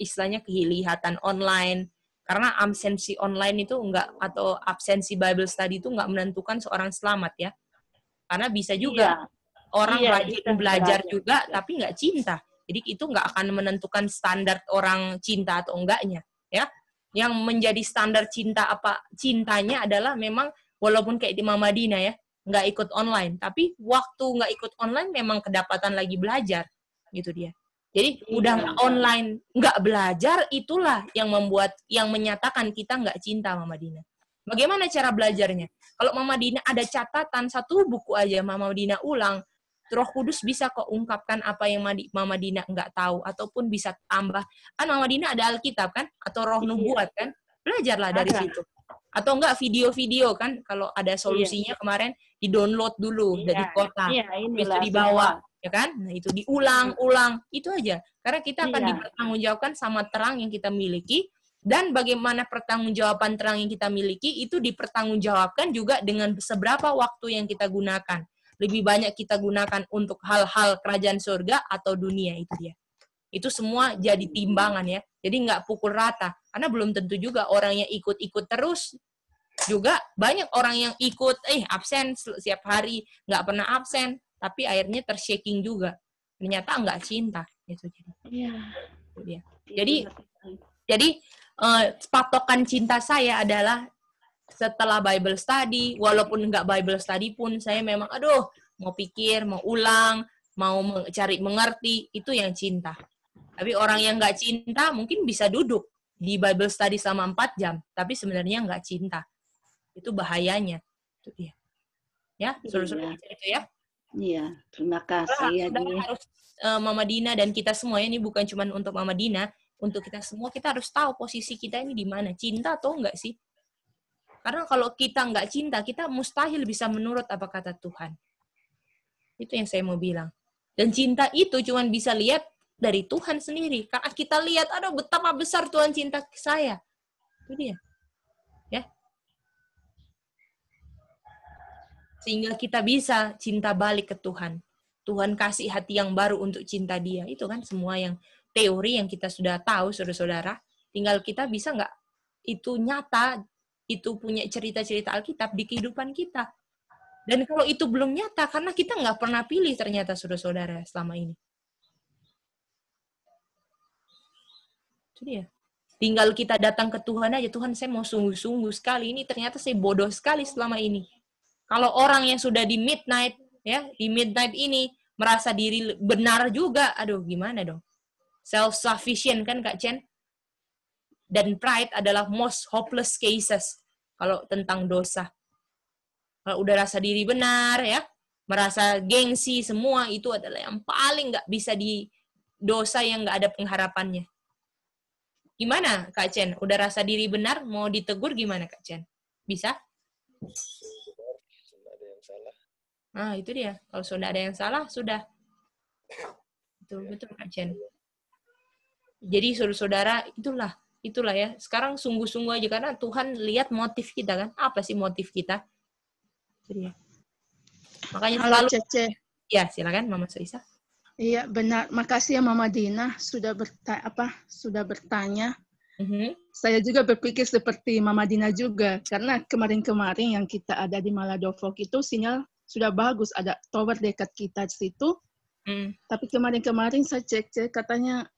istilahnya kelihatan online. Karena absensi online itu enggak, atau absensi Bible study itu enggak menentukan seorang selamat ya. Karena bisa juga orang rajin belajar juga tapi enggak cinta. Jadi itu enggak akan menentukan standar orang cinta atau enggaknya ya. Yang menjadi standar cintanya adalah memang walaupun kayak di Mama Dina ya, nggak ikut online, tapi waktu nggak ikut online memang kedapatan lagi belajar gitu dia. Jadi udah nggak online, nggak belajar, itulah yang menyatakan kita nggak cinta Mama Dina. Bagaimana cara belajarnya? Kalau Mama Dina ada catatan 1 buku aja Mama Dina ulang, Roh Kudus bisa kok ungkapkan apa yang Mama Dina nggak tahu, ataupun bisa tambah. Kan Mama Dina ada Alkitab kan? Atau Roh Nubuat kan? Belajarlah dari situ. Atau enggak video-video kan? Kalau ada solusinya kemarin, di-download dulu dari kota. Bisa dibawa. Ya kan? Nah itu diulang-ulang. Itu aja. Karena kita akan dipertanggungjawabkan sama terang yang kita miliki. Dan bagaimana pertanggungjawaban terang yang kita miliki, itu dipertanggungjawabkan juga dengan seberapa waktu yang kita gunakan. Lebih banyak kita gunakan untuk hal-hal kerajaan surga atau dunia, itu dia. Itu semua jadi timbangan ya. Jadi nggak pukul rata. Karena belum tentu juga orang yang ikut-ikut terus. Juga banyak orang yang ikut, absen setiap hari, nggak pernah absen. Tapi akhirnya tershaking juga. Ternyata nggak cinta. Itu dia. Jadi patokan cinta saya adalah setelah Bible study, walaupun nggak Bible study pun, saya memang, mau pikir, mau ulang, mau cari mengerti, itu yang cinta. Tapi orang yang nggak cinta mungkin bisa duduk di Bible study selama 4 jam, tapi sebenarnya nggak cinta. Itu bahayanya. Itu dia. Ya, suruh-suruh itu ya.
Iya, terima kasih ya.
Harus Mama Dina dan kita semua, ini bukan cuma untuk Mama Dina, untuk kita semua, kita harus tahu posisi kita ini di mana. Cinta atau enggak sih? Karena kalau kita nggak cinta, kita mustahil bisa menurut apa kata Tuhan. Itu yang saya mau bilang. Dan cinta itu cuma bisa lihat dari Tuhan sendiri. Karena kita lihat, betapa besar Tuhan cinta saya. Itu dia. Ya. Sehingga kita bisa cinta balik ke Tuhan. Tuhan kasih hati yang baru untuk cinta Dia. Itu kan semua yang teori yang kita sudah tahu, saudara-saudara. Tinggal kita bisa nggak itu nyata, itu punya cerita-cerita Alkitab di kehidupan kita. Dan kalau itu belum nyata, karena kita nggak pernah pilih ternyata saudara-saudara selama ini. Itu dia. Tinggal kita datang ke Tuhan aja, Tuhan saya mau sungguh-sungguh sekali, ini ternyata saya bodoh sekali selama ini. Kalau orang yang sudah di midnight, ya di midnight ini, merasa diri benar juga, gimana dong? Self-sufficient kan Kak Chen? dan pride adalah most hopeless cases kalau tentang dosa. Kalau udah rasa diri benar ya, merasa gengsi, semua itu adalah yang paling nggak bisa di dosa yang nggak ada pengharapannya. Gimana Kak Chen? Udah rasa diri benar, mau ditegur gimana Kak Chen? Bisa?
Sudah ada yang salah.
Nah, itu dia. Kalau sudah ada yang salah, sudah. Betul Kak Chen. Jadi saudara-saudara, itulah ya. Sekarang sungguh-sungguh aja, karena Tuhan lihat motif kita kan. Apa sih motif kita? Jadi ya. Makanya
Halo
selalu.
Cece.
Ya, silakan Mama Soisa.
Iya benar, makasih ya Mama Dina sudah bertanya. Saya juga berpikir seperti Mama Dina juga, karena kemarin-kemarin yang kita ada di Maladovok itu sinyal sudah bagus, ada tower dekat kita di situ. Tapi kemarin-kemarin saya cek katanya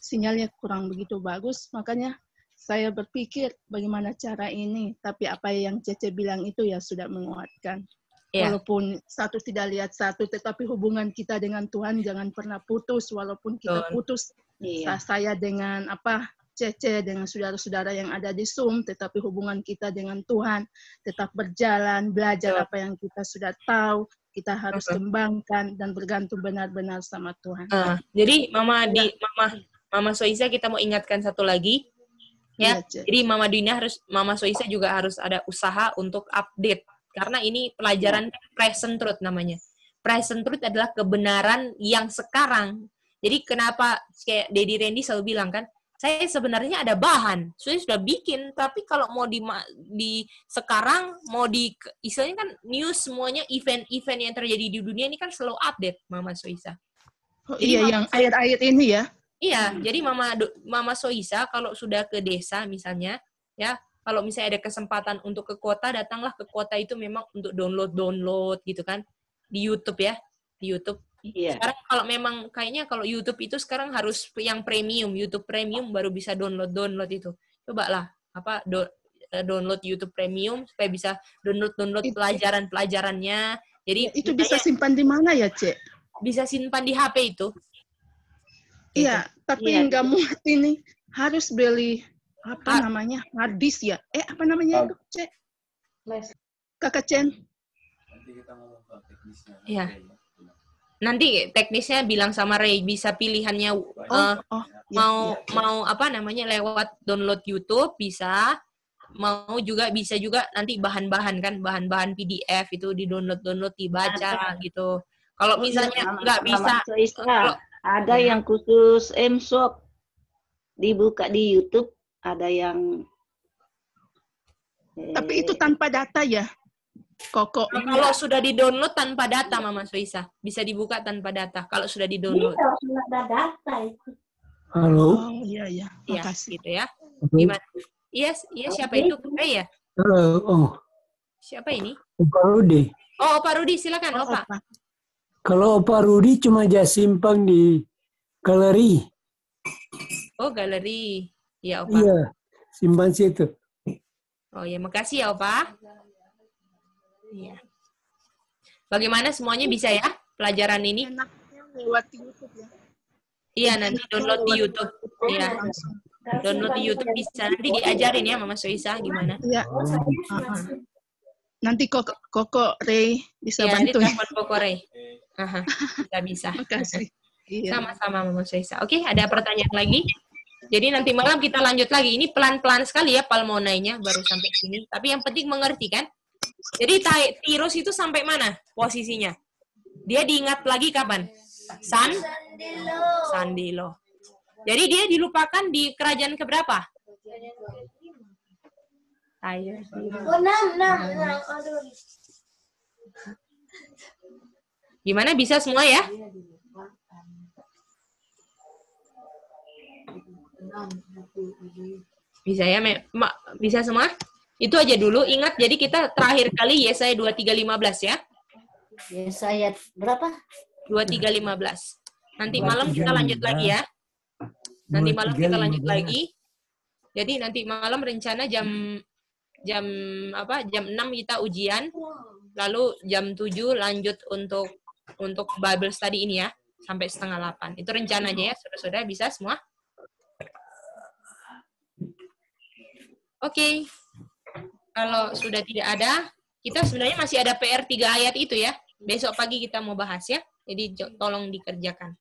sinyalnya kurang begitu bagus, makanya saya berpikir bagaimana cara ini. Tapi apa yang Cece bilang itu ya sudah menguatkan. Yeah. Walaupun satu tidak lihat satu, tetapi hubungan kita dengan Tuhan jangan pernah putus. Walaupun kita putus, saya dengan Cece, dengan saudara-saudara yang ada di Zoom, tetapi hubungan kita dengan Tuhan tetap berjalan, belajar apa yang kita sudah tahu, kita harus kembangkan dan bergantung benar-benar sama Tuhan.
Jadi Mama Soisa kita mau ingatkan satu lagi, ya. Jadi Mama Soisa juga harus ada usaha untuk update. Karena ini pelajaran present truth namanya. Present truth adalah kebenaran yang sekarang. Jadi kenapa kayak Daddy Randy selalu bilang kan, saya sebenarnya ada bahan, saya sudah bikin, tapi kalau mau di sekarang, mau di istilahnya kan news semuanya event-event yang terjadi di dunia ini kan selalu update, Mama Soisa.
Oh, iya, yang ayat-ayat ini ya.
Iya, jadi Mama Soisa kalau sudah ke desa misalnya, ya. Kalau misalnya ada kesempatan untuk ke kota, datanglah ke kota itu memang untuk download gitu kan. Di YouTube ya. Di YouTube.
Iya.
Sekarang kalau memang kayaknya kalau YouTube itu sekarang harus yang premium. YouTube premium baru bisa download itu. Cobalah download YouTube premium supaya bisa download pelajaran-pelajarannya. Jadi
itu bisa simpan di mana ya, Cek?
Bisa simpan di HP itu.
Iya, tapi nggak muat ini. Harus beli namanya hard disk ya? Apa namanya itu, Cek? Kakak Chen.
Nanti kita ngomong ke teknisnya.
Iya. Nanti teknisnya bilang sama Ray, bisa pilihannya mau lewat download YouTube bisa, bisa juga nanti bahan-bahan PDF itu di-download dibaca gitu. Kalau misalnya nggak bisa,
ada yang khusus M-Shop dibuka di YouTube. Ada yang
tapi itu tanpa data ya, Koko.
Kalau sudah di-download tanpa data, Mama Soisa, bisa dibuka tanpa data. Kalau sudah di-download.
Sudah ada data itu.
Halo.
Iya. Makasih.
Gitu ya. Gimana? Iya, siapa itu? Ya.
Halo.
Siapa ini?
Pak Rudi.
Oh, Pak Rudi, silakan, Opa.
Kalau Pak Rudi cuma simpang di galeri.
Oh, galeri. Iya, Opa.
Iya, simpan situ.
Oh ya, makasih ya, Opa. Iya. Bagaimana semuanya bisa ya pelajaran ini?
Lewat YouTube ya.
Iya, nanti download di YouTube. Iya. Download di YouTube bisa, nanti diajarin ya Mama Soisa gimana.
Iya. Nanti Koko Ray bisa bantu.
Iya, nanti Koko Ray. Bisa.
Makasih.
Sama-sama Mama Soisa. Oke, ada pertanyaan lagi? Jadi nanti malam kita lanjut lagi. Ini pelan-pelan sekali ya palmonainya baru sampai sini. Tapi yang penting mengerti kan? Jadi Tirus itu sampai mana posisinya? Dia diingat lagi kapan? Sandilo. Jadi dia dilupakan di kerajaan keberapa? Gimana, bisa semua ya? Bisa ya, bisa semua? Itu aja dulu. Ingat, jadi kita terakhir kali Yesaya 23:15 ya.
Yesaya berapa?
23:15. Nanti malam kita lanjut lagi ya. Nanti malam kita lanjut lagi. Jadi nanti malam rencana jam 6 kita ujian. Lalu jam 7 lanjut untuk Bible study ini ya. Sampai 7:30. Itu rencananya ya, saudara-saudara bisa semua? Oke. Kalau sudah tidak ada, kita sebenarnya masih ada PR 3 ayat itu ya. Besok pagi kita mau bahas ya. Jadi tolong dikerjakan.